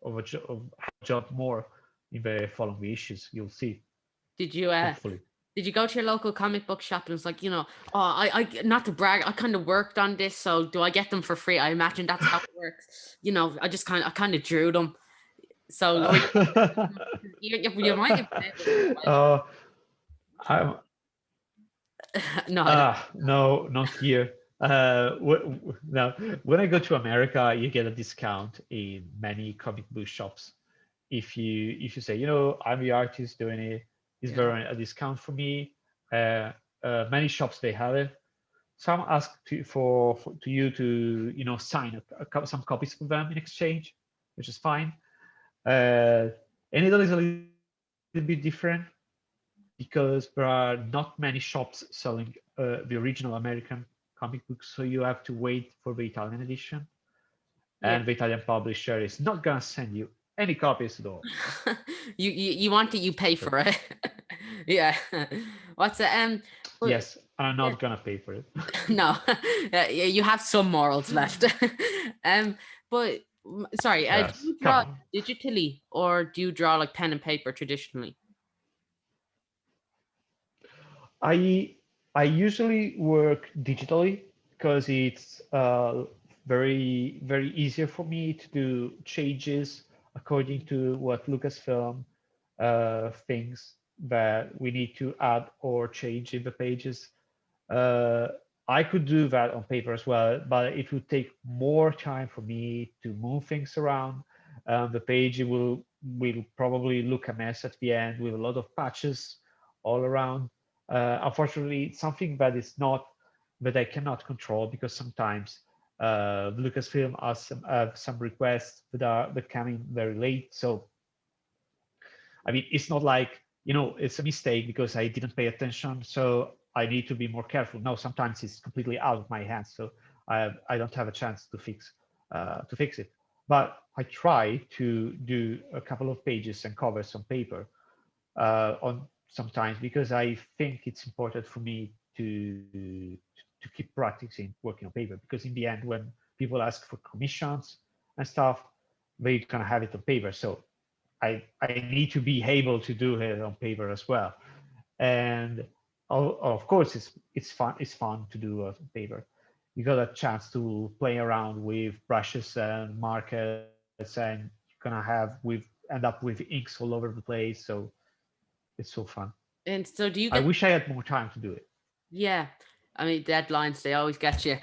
of a job more in the following issues. You'll see, Did you hopefully. did you go to your local comic book shop and it's like, oh, I not to brag, I kind of worked on this, so do I get them for free? I imagine that's how it works. I kind of drew them. So you might have been able to uh, I'm, no, I don't. no, not here. Now, when I go to America, you get a discount in many comic book shops. If you say, I'm the artist doing it, is Yeah. there a discount for me? Many shops they have it. Some ask to you to sign some copies for them in exchange, which is fine. And Italy is a little bit different because there are not many shops selling the original American comic books, so you have to wait for the Italian edition, Yeah. and the Italian publisher is not gonna send you any copies at all. You want it, you pay So for it. Yeah. What's it? But yes, I'm yeah, not gonna pay for it. no, you have some morals left. But sorry, do Yes, you come draw on. digitally or do you draw like pen and paper traditionally? I I usually work digitally because it's very easier for me to do changes according to what Lucasfilm thinks that we need to add or change in the pages. Uh, I could do that on paper as well, but it would take more time for me to move things around. The page will probably look a mess at the end with a lot of patches all around. Unfortunately, it's something that I cannot control because sometimes Lucasfilm have some requests that come in very late. So I mean, it's not like, it's a mistake because I didn't pay attention, so I need to be more careful. No, sometimes it's completely out of my hands, so I don't have a chance to fix it. But I try to do a couple of pages and covers on paper on sometimes because I think it's important for me to keep practicing working on paper because in the end, when people ask for commissions and stuff, they're gonna have it on paper. So I need to be able to do it on paper as well. And of course, it's fun to do on paper. You got a chance to play around with brushes and markers, and you're gonna end up with inks all over the place. So it's so fun. And so do you I get? wish I had more time to do it. Yeah, I mean deadlines they always get you.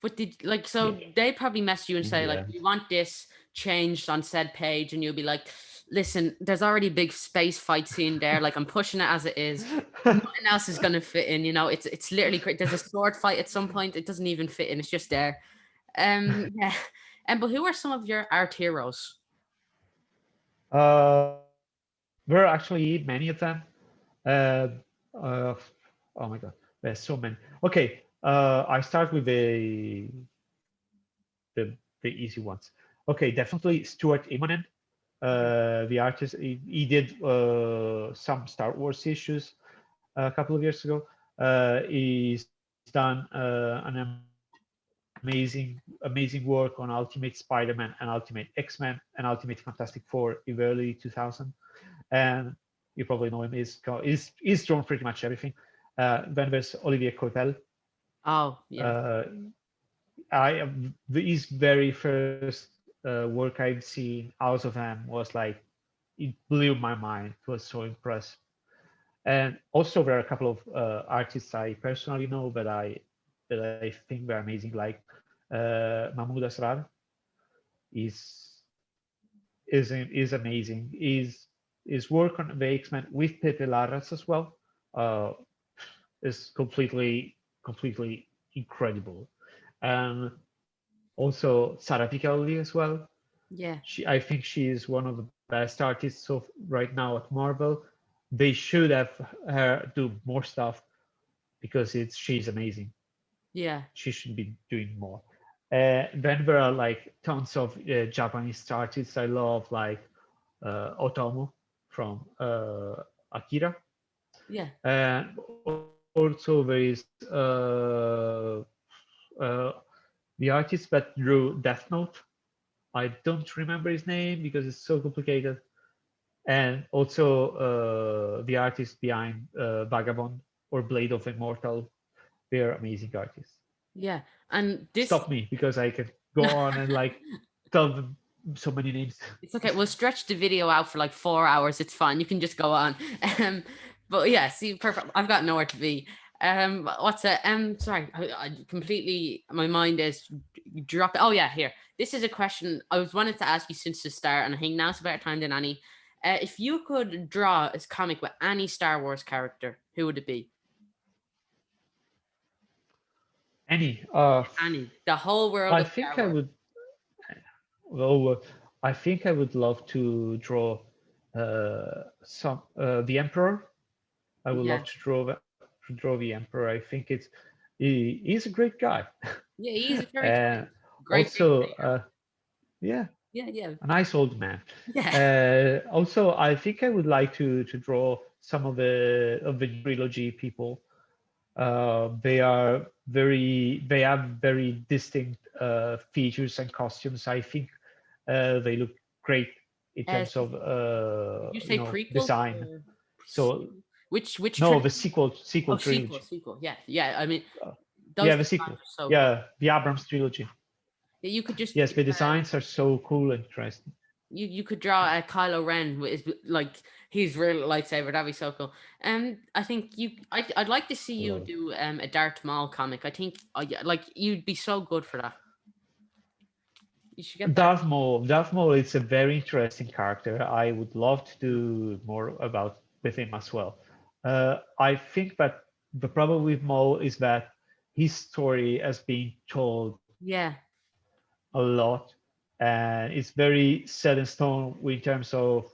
But did like Yeah, so they probably mess you and in say the like end. we want this changed on said page, and you'll be like, listen, there's already a big space fight scene there. Like I'm pushing it as it is. Nothing else is gonna fit in. It's literally great. There's a sword fight at some point. It doesn't even fit in. It's just there. Yeah. And but who are some of your art heroes? Uh, there are actually many of them. Uh, uh, oh my God, there's so many. Okay, I start with the easy ones. Okay, definitely Stuart Immonen, Yeah. the artist. He did some Star Wars issues a couple of years ago. He's done an amazing work on Ultimate Spider-Man and Ultimate X-Men and Ultimate Fantastic Four in the early 2000s. And you probably know him. He's drawn pretty much everything. Then there's Olivier Coipel. Oh, yeah. Uh, his very first work I'd seen out of him was like it blew my mind. It was so impressive. And also there are a couple of artists I personally know that I think they're amazing, like Mahmoud Asrar is is amazing. His work on the X-Men with Pepe Larraz as well uh, is completely incredible. And also Sarah Piccioli as well. Yeah. I think she is one of the best artists of right now at Marvel. They should have her do more stuff because she's amazing. Yeah. She should be doing more. Then there are like tons of Japanese artists I love, like Otomo from Akira. Yeah. And also there is the artist that drew Death Note. I don't remember his name because it's so complicated. And also the artist behind Vagabond or Blade of Immortal. They're amazing artists. Yeah. And this Stop me because I can go on and like tell them so many names. it's okay. We'll stretch the video out for like 4 hours. It's fine. You can just go on. Um, but yeah, see, perfect. I've got nowhere to be. What's it? Sorry, I completely. My mind is dropped. Oh yeah, here. This is a question I was wanted to ask you since the start, and I think now's a better time than any. If you could draw a comic with any Star Wars character, who would it be? Any? Any. The whole world I of Star think I Wars. would. Well, I think I would love to draw some the Emperor. I would Yeah. love to draw the Emperor. I think he's a great guy, Yeah, he's a very and great also dictator. yeah, Yeah, yeah, a nice old man. yeah. Also, I think I would like to draw some of the trilogy people. They have very distinct features and costumes. I think they look great in terms of Did you say prequel design. or So sequel? Which no, the trilogy? sequel Oh, sequel, trilogy. sequel. Yeah, yeah. I mean, Uh, those yeah, the designs sequel. are so cool. Yeah, the Abrams trilogy. Yeah, you could just Yes, the designs are so cool and interesting. you could draw a Kylo Ren with his like his real lightsaber. That'd be so cool. I think I'd like to see I you love it. do a Darth Maul comic. I think yeah, like you'd be so good for that. You should get that. Darth Maul is a very interesting character. I would love to do more about with him as well. I think that the problem with Maul is that his story has been told Yeah. a lot, and it's very set in stone in terms of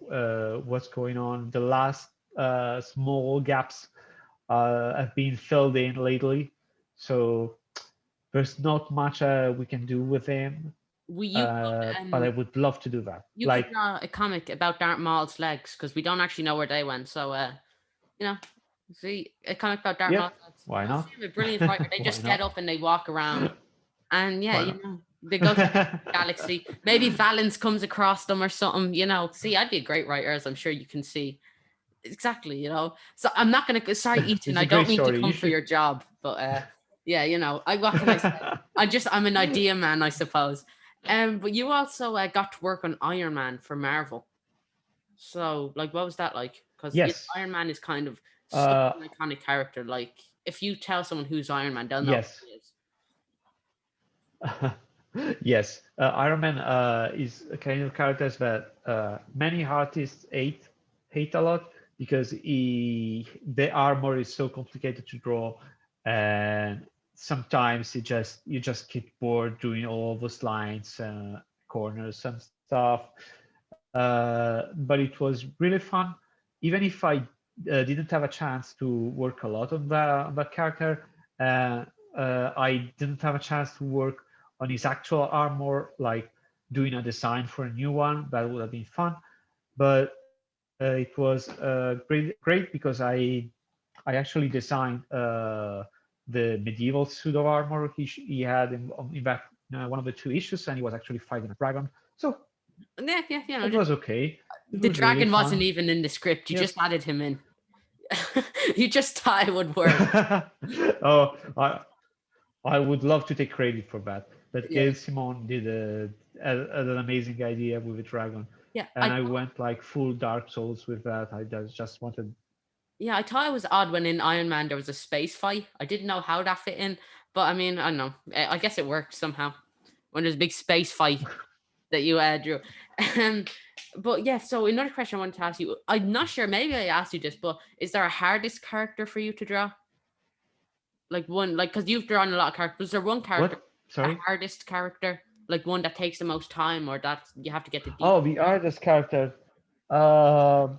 what's going on. The last small gaps have been filled in lately, so there's not much we can do with him. We you could But I would love to do that. you could Like, draw a comic about Darth Maul's legs because we don't actually know where they went. So you know, see a comic about Darth yep, Maul's legs. why You'll not? see him a brilliant writer. They Why just get not? up and they walk around, and yeah, Why they go to the not? galaxy. Maybe Valance comes across them or something. See, I'd be a great writer, as I'm sure you can see. Exactly, So I'm not gonna go. Sorry, Ethan. It's I a don't great mean to story. You come for should. your job, but yeah, I what can I say? I'm an idea man, I suppose. But you also got to work on Iron Man for Marvel. So, like, what was that like? Because Yes. Iron Man is kind of such Uh, an iconic character. Like, if you tell someone who's Iron Man, they'll know yes. who he is. Yes. Iron Man is a kind of character that many artists hate a lot because the armor is so complicated to draw, and sometimes you just get bored doing all those lines, corners and stuff. but it was really fun. Even if I didn't have a chance to work a lot on that character, uh, I didn't have a chance to work on his actual armor, like doing a design for a new one. That would have been fun. But it was great because I actually designed the medieval suit of armor he had in fact one of the two issues, and he was actually fighting a dragon. So Yeah. it was okay. It The was really dragon wasn't fun. even in the script. You Yep. just added him in. You just thought it would work. Oh, I would love to take credit for that. But Yeah. Gail Simone did an amazing idea with a dragon, Yeah. and I went like full Dark Souls with that. I just wanted. I thought it was odd when in Iron Man there was a space fight. I didn't know how that fit in, but I mean, I don't know. I guess it worked somehow when there's a big space fight that you drew. Um, but yeah, so another question I wanted to ask you. I'm not sure. Maybe I asked you this, but is there a hardest character for you to draw? Like one, like because you've drawn a lot of characters. Is there one character, What? a Sorry. hardest character, like one that takes the most time, or that you have to get the deep? Oh, the hardest character. Um,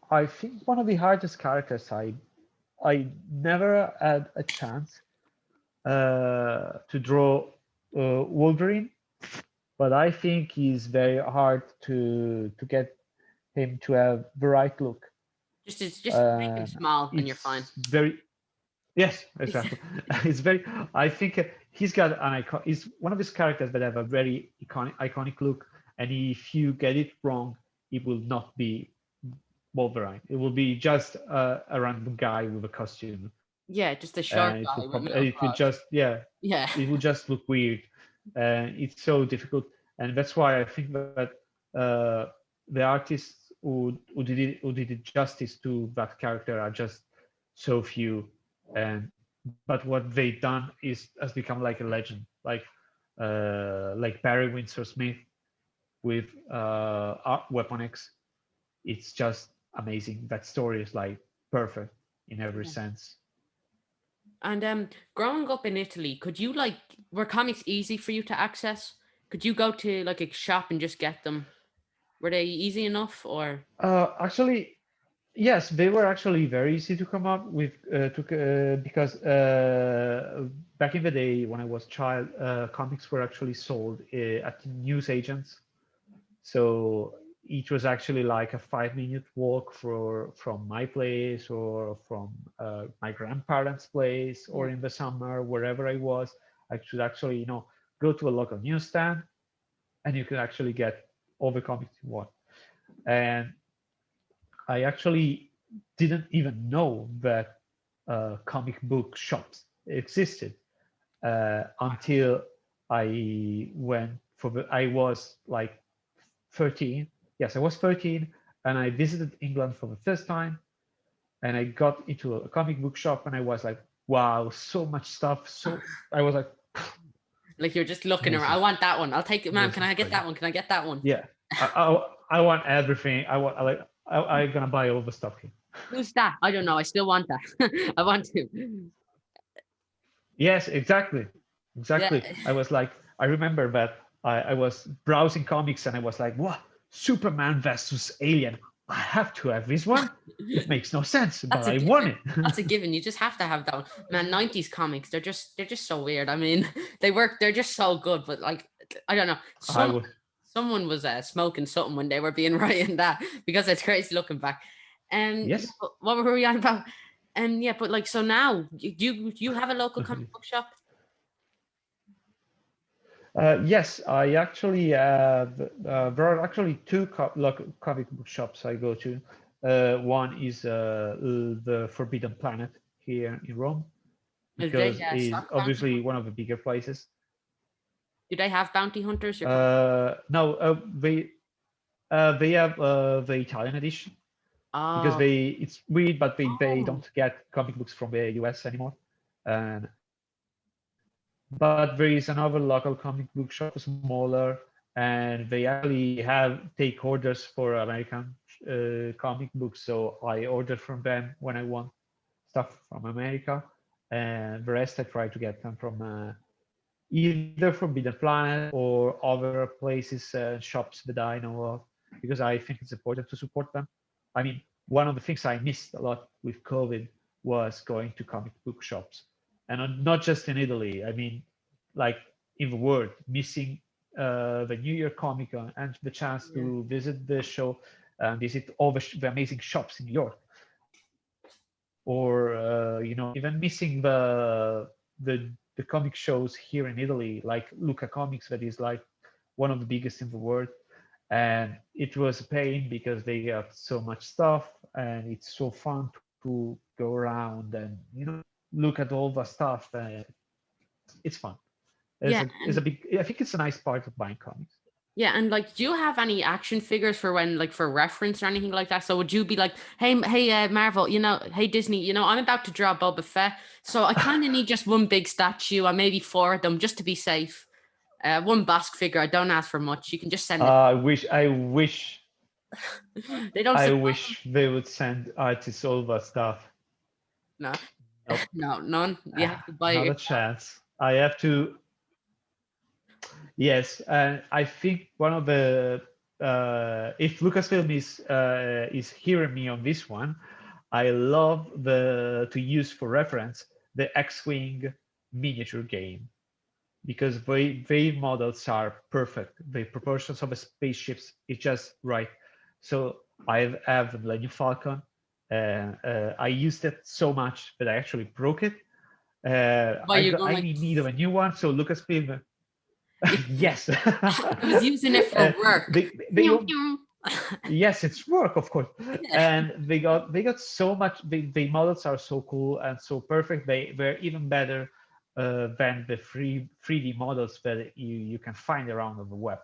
I think one of the hardest characters I never had a chance to draw Wolverine, but I think he's very hard to get him to have the right look. Just make him small and you're fine. It's very yes, exactly. It's very. I think he's got an icon. He's one of his characters that have a very iconic look, and if you get it wrong, it will not be Wolverine. It will be just a random guy with a costume, Yeah, just a short and guy with little it will claws. just Yeah. it will just look weird. It's so difficult, and that's why I think that the artists who did it justice to that character are just so few. And but what they've done has become like a legend, like Barry Windsor Smith with Weapon X. It's just amazing. That story is like perfect in every Yeah. sense. And growing up in Italy, could you like were comics easy for you to access? Could you go to like a shop and just get them? Were they easy enough or Actually, yes, they were actually very easy to come up with because back in the day when I was a child, comics were actually sold at news agents. So it was actually like a 5 minute walk from my place or from my grandparents' place, yeah. or in the summer wherever I was. I should actually go to a local newsstand, and you could actually get all the comics you want. And I actually didn't even know that comic book shops existed until I went for I was like 13. Yes, I was 13, and I visited England for the first time, and I got into a comic book shop, and I was like, wow, so much stuff. So I was like, Like you're just looking around. I amazing. want that one. I'll take it, ma'am. This Can is I get crazy. that one? Can I get that one? Yeah, I want everything. I'm gonna buy all the stuff here. Who's that? I don't know. I still want that. I want to. Yes, exactly. Yeah. Exactly. I remember that I was browsing comics, and I was like, what? Superman versus Alien. I have to have this one. It makes no sense, but That's a I want given. it. That's a given. You just have to have that one. Man, 90s comics, they're just so weird. I mean, they work, they're just so good, but like I don't know. I will. Someone was smoking something when they were being writing that because it's crazy looking back. And Yes. what were we on about? And yeah, but like so now you have a local comic book shop? Yes, I actually there are actually two local comic book shops I go to. One is the Forbidden Planet here in Rome, Do they because it's stock bounty obviously one hunters? of the bigger places. Do they have bounty hunters? No, they have the Italian edition, because Oh, it's weird, but they oh, don't get comic books from the US anymore. And but there is another local comic book shop, smaller, and they actually have take orders for American comic books. So I order from them when I want stuff from America, and the rest I try to get them from either Forbidden Planet or other places, shops that I know of. because I think it's important to support them. I mean, one of the things I missed a lot with COVID was going to comic book shops, and not just in Italy. I mean, like in the world, missing the New York Comic Con and the chance Yeah. to visit the show and visit all the amazing shops in New York, or even missing the comic shows here in Italy, like Luca Comics, that is like one of the biggest in the world. And it was a pain because they got so much stuff, and it's so fun to go around and look at all the stuff. It's fun. Yeah, It's a big. I think it's a nice part of buying comics. yeah, and like, do you have any action figures for when, like, for reference or anything like that? So would you be like, hey, Marvel, hey, Disney, I'm about to draw Boba Fett, so I kind of need just one big statue, or maybe four of them, just to be safe. One Bossk figure. I don't ask for much. You can just send it. They don't I support wish they would send artists all that stuff. them. No, Nope. no, none. You have to buy it Not a yourself. chance. I have to. Yes, and I think one of the if Lucasfilm is hearing me on this one, I love to use for reference the X-wing miniature game, because they models are perfect. The proportions of the spaceships is just right. So I have the Millennium Falcon. I used it so much that I actually broke it. Why you're going I like, need a new one. So Lucasfilm. Yes. I was using it for work. They yes, it's work, of course. Yeah. And they got so much. The models are so cool and so perfect. They were even better than the 3D models that you can find around on the web.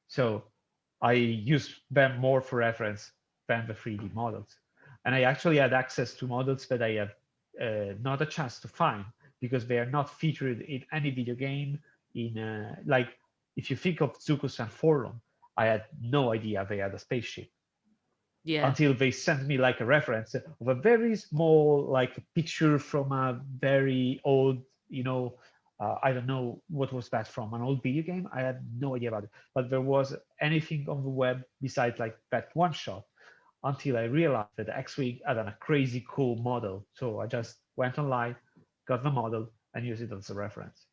So I use them more for reference than the 3D models. And I actually had access to models that I have not a chance to find, because they are not featured in any video game. Like, if you think of Zuckuss and Forlorn, I had no idea they had a spaceship Yeah. until they sent me like a reference of a very small like picture from a very old, I don't know what was that from, an old video game. I had no idea about it, but there was anything on the web besides like that one shot, until I realized that X-Wing had a crazy cool model. So I just went online, got the model, and used it as a reference.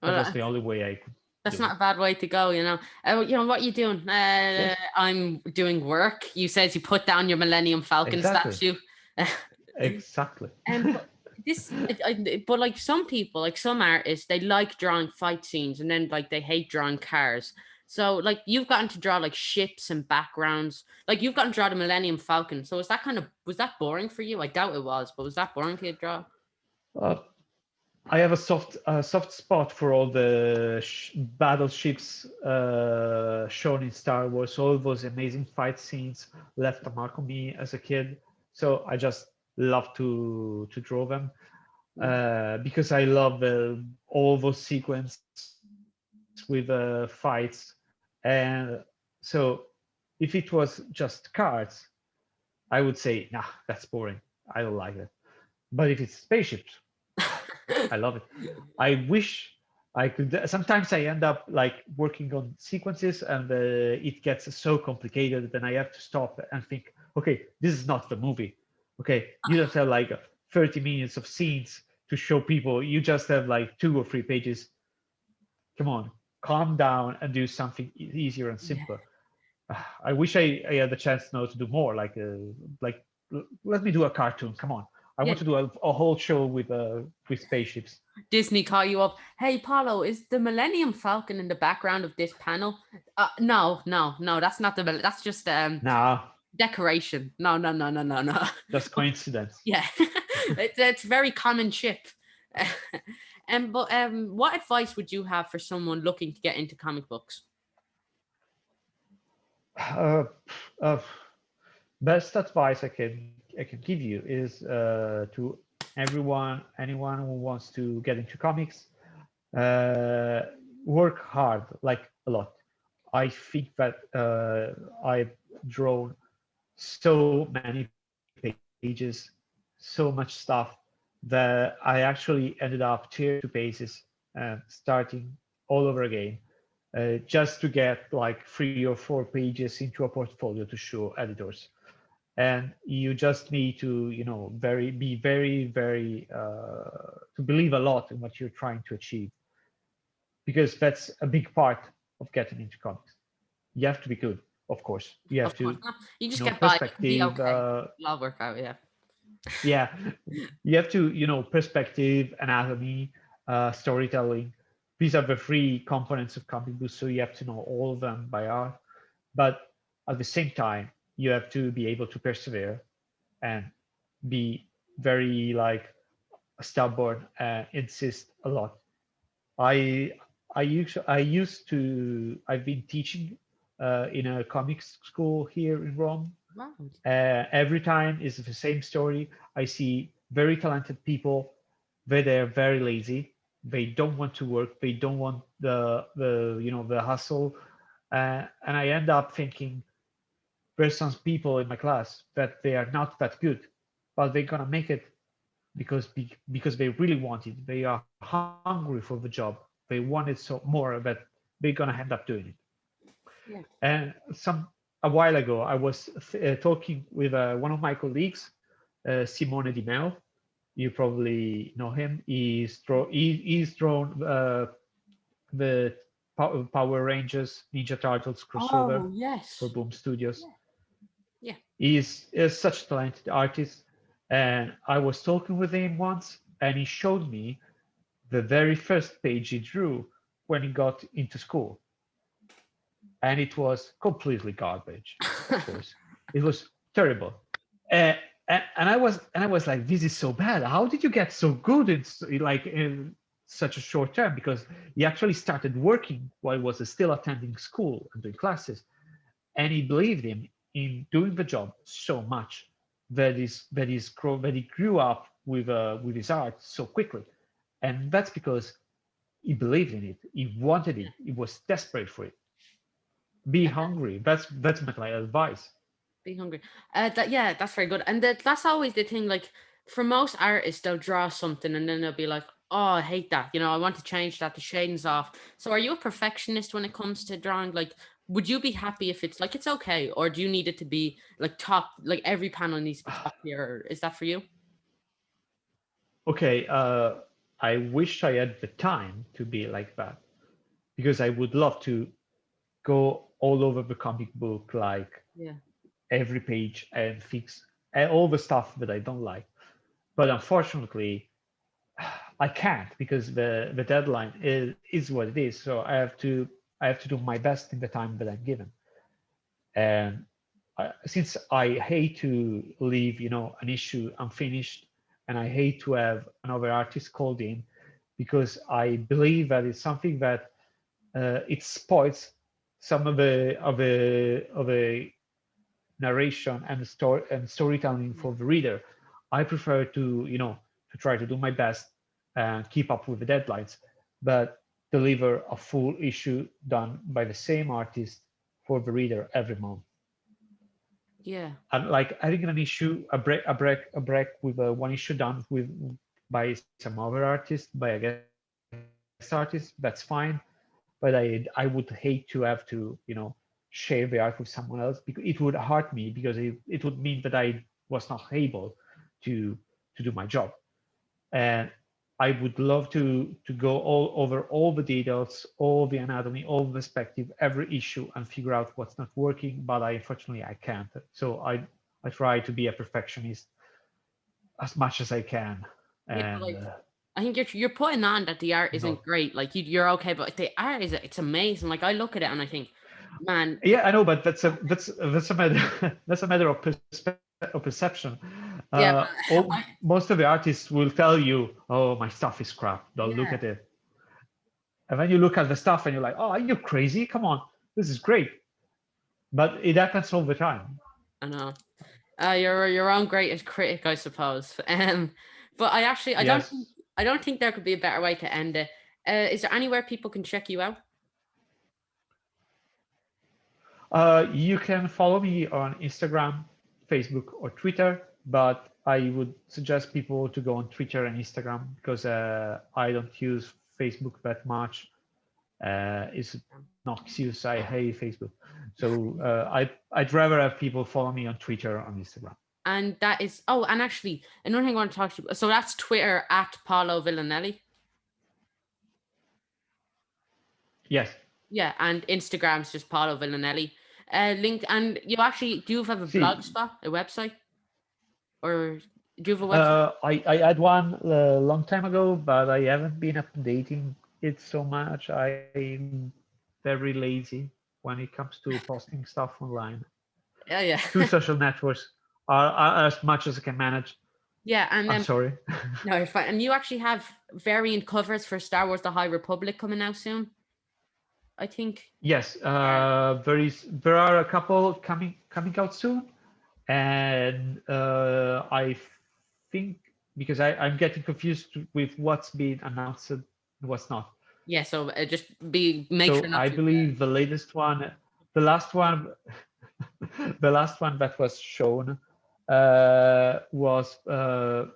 That was Well, the only way I could that's do it. not a bad way to go. What are you doing? Yes, I'm doing work. You says you put down your Millennium Falcon exactly, statue. exactly. But but like some people, like some artists, they like drawing fight scenes, and then like they hate drawing cars. So like you've gotten to draw like ships and backgrounds. Like you've gotten to draw the Millennium Falcon. So was that boring for you? I doubt it was, but was that boring for you to draw? Uh, I have a soft spot for all the battleships shown in Star Wars. All those amazing fight scenes left a mark on me as a kid. So I just love to draw them because I love all those sequences with fights. And so if it was just cards, I would say, nah, that's boring. I don't like it. But if it's spaceships, I love it. I wish I could. Sometimes I end up like working on sequences, and it gets so complicated. Then I have to stop and think, okay, this is not the movie. Okay, you don't have like 30 minutes of scenes to show people. You just have like 2 or 3 pages. Come on, calm down and do something easier and simpler. I wish I had the chance now to do more. Like let me do a cartoon. Come on, I Yeah. want to do a whole show with spaceships. Disney call you up. Hey, Paulo, is the Millennium Falcon in the background of this panel? No, no, no. That's not That's just Nah, decoration. No, no, no, no, no, no. just coincidence. Yeah, it's very common ship. But what advice would you have for someone looking to get into comic books? Uh, uh, Best advice I can give you is to anyone who wants to get into comics, uh, work hard, like a lot. I think that I've drawn so many pages, so much stuff, that I actually ended up tearing to pieces and starting all over again. just to get like 3 or 4 pages into a portfolio to show editors. And you just need to, be very, very, to believe a lot in what you're trying to achieve, because that's a big part of getting into comics. You have to be good, of course. You have Of course to, not. You just get by. You can be perspective. okay. It'll all work out. Yeah. Yeah, you have to, perspective, anatomy, storytelling. These are the 3 components of comic books, so you have to know all of them by heart. But at the same time, you have to be able to persevere and be very like stubborn and insist a lot. I I've been teaching in a comics school here in Rome. Wow. Every time is the same story. I see very talented people, but they're very lazy. They don't want to work. They don't want the hustle, and I end up thinking there's some people in my class that they are not that good, but they're gonna make it because they really want it. They are hungry for the job. They want it so more that they're gonna end up doing it. Yeah. And a while ago, I was talking with one of my colleagues, Simone Di Meo. You probably know him. He's drawn the Power Rangers Ninja Turtles crossover Oh for yes. Boom Studios. Yeah. He's such a talented artist. And I was talking with him once, and he showed me the very first page he drew when he got into school. And it was completely garbage, of course. It was terrible. Uh, and I was like, this is so bad. How did you get so good in such a short term? Because he actually started working while he was still attending school and doing classes, and he believed in doing the job so much that he grew up with his art so quickly, and that's because he believed in it. He wanted it. He was desperate for it. Be hungry. That's my advice. Be hungry. Yeah, that's very good. And that's always the thing. Like for most artists, they'll draw something and then they'll be like, "Oh, I hate that. I want to change that. The shading's off." So, are you a perfectionist when it comes to drawing? Like, would you be happy if it's like it's okay, or do you need it to be like top? Like every panel needs to be top tier. Is that for you? Okay, I wish I had the time to be like that, because I would love to go all over the comic book, like Yeah. every page, and fix all the stuff that I don't like. But unfortunately, I can't, because the deadline is what it is. So I have to do my best in the time that I'm given. And since I hate to leave, an issue unfinished, and I hate to have another artist called in, because I believe that it's something that it spoils some of the narration and storytelling for the reader. I prefer to try to do my best and keep up with the deadlines, but deliver a full issue done by the same artist for the reader every month. Yeah. And like having an issue, a break with one issue done by some other artist, by a guest artist, that's fine. But I would hate to have to share the art with someone else, because it would hurt me, because it would mean that I was not able to to do my job. And I would love to go all over all the details, all the anatomy, all the perspective, every issue, and figure out what's not working. But unfortunately I can't. So I try to be a perfectionist as much as I can. Yeah. But And like, I think you're putting on that the art no, isn't great. Like you're okay, but the art is it's amazing. Like I look at it and I think, man, yeah, I know, but that's a matter that's a matter of perception. yeah, Most of the artists will tell you, "Oh, my stuff is crap. Don't look yeah. at it." And then you look at the stuff and you're like, "Oh, are you crazy? Come on, this is great." But it happens all the time. I know. You're your own greatest critic, I suppose. But Yes. I don't think there could be a better way to end it. Is there anywhere people can check you out? You can follow me on Instagram, Facebook, or Twitter, but I would suggest people to go on Twitter and Instagram, because I don't use Facebook that much. It's noxious. I hate Facebook. So I'd rather have people follow me on Twitter, on Instagram. And that is, oh, and actually, another thing I want to talk to you. So that's Twitter at Paolo Villanelli. Yes. Yeah, and Instagram's just Paolo Villanelli. Link, and you actually do you have a blog spot, a website, or do you have a website? I had one a long time ago, but I haven't been updating it so much. I'm very lazy when it comes to posting stuff online. Yeah. 2 social networks are as much as I can manage. Yeah, and I'm then sorry. no, you're fine. And you actually have variant covers for Star Wars: The High Republic coming out soon, I think. Yes, there are a couple coming out soon, and I think because I'm getting confused with what's been announced and what's not. Yeah, so just make sure So not I to. believe the latest one, the last one, the last one that was shown was that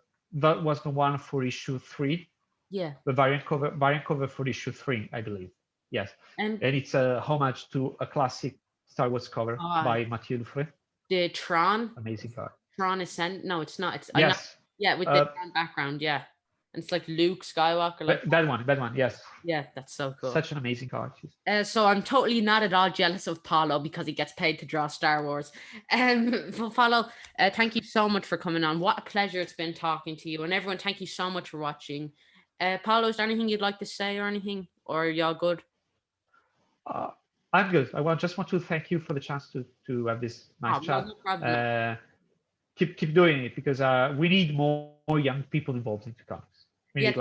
was the one for issue 3, Yeah, the variant cover for issue 3, I believe. Yes, and and it's a homage to a classic Star Wars cover by Mathieu Lefray. the Tron Amazing card. Ascent. No, it's not. It's I know. Yes. Yeah, with the Tron background. Yeah, and it's like Luke Skywalker. Like that one. Yes. yeah, that's so cool. Such an amazing card. So I'm totally not at all jealous of Paolo because he gets paid to draw Star Wars. But Paolo, thank you so much for coming on. What a pleasure it's been talking to you. And everyone, thank you so much for watching. Paolo, is there anything you'd like to say or anything? Or are y'all good? I'm good. Just want to thank you for the chance to have this nice chat. No problem. Keep doing it because we need more young people involved into comics. We need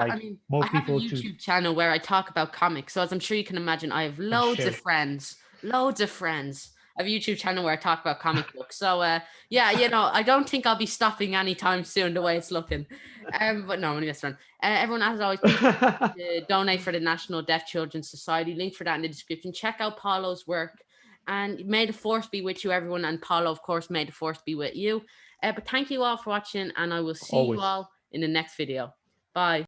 more I have a people YouTube channel where I talk about comics. So as I'm sure you can imagine, I have loads of friends. I have a YouTube channel where I talk about comic books. So yeah, I don't think I'll be stopping anytime soon the way it's looking. But no, I'm only messing around. Everyone, as always, please donate for the National Deaf Children's Society. Link for that in the description. Check out Paulo's work. And may the force be with you, everyone. And Paolo, of course, may the force be with you. But thank you all for watching, and I will see you all in the next video. Bye.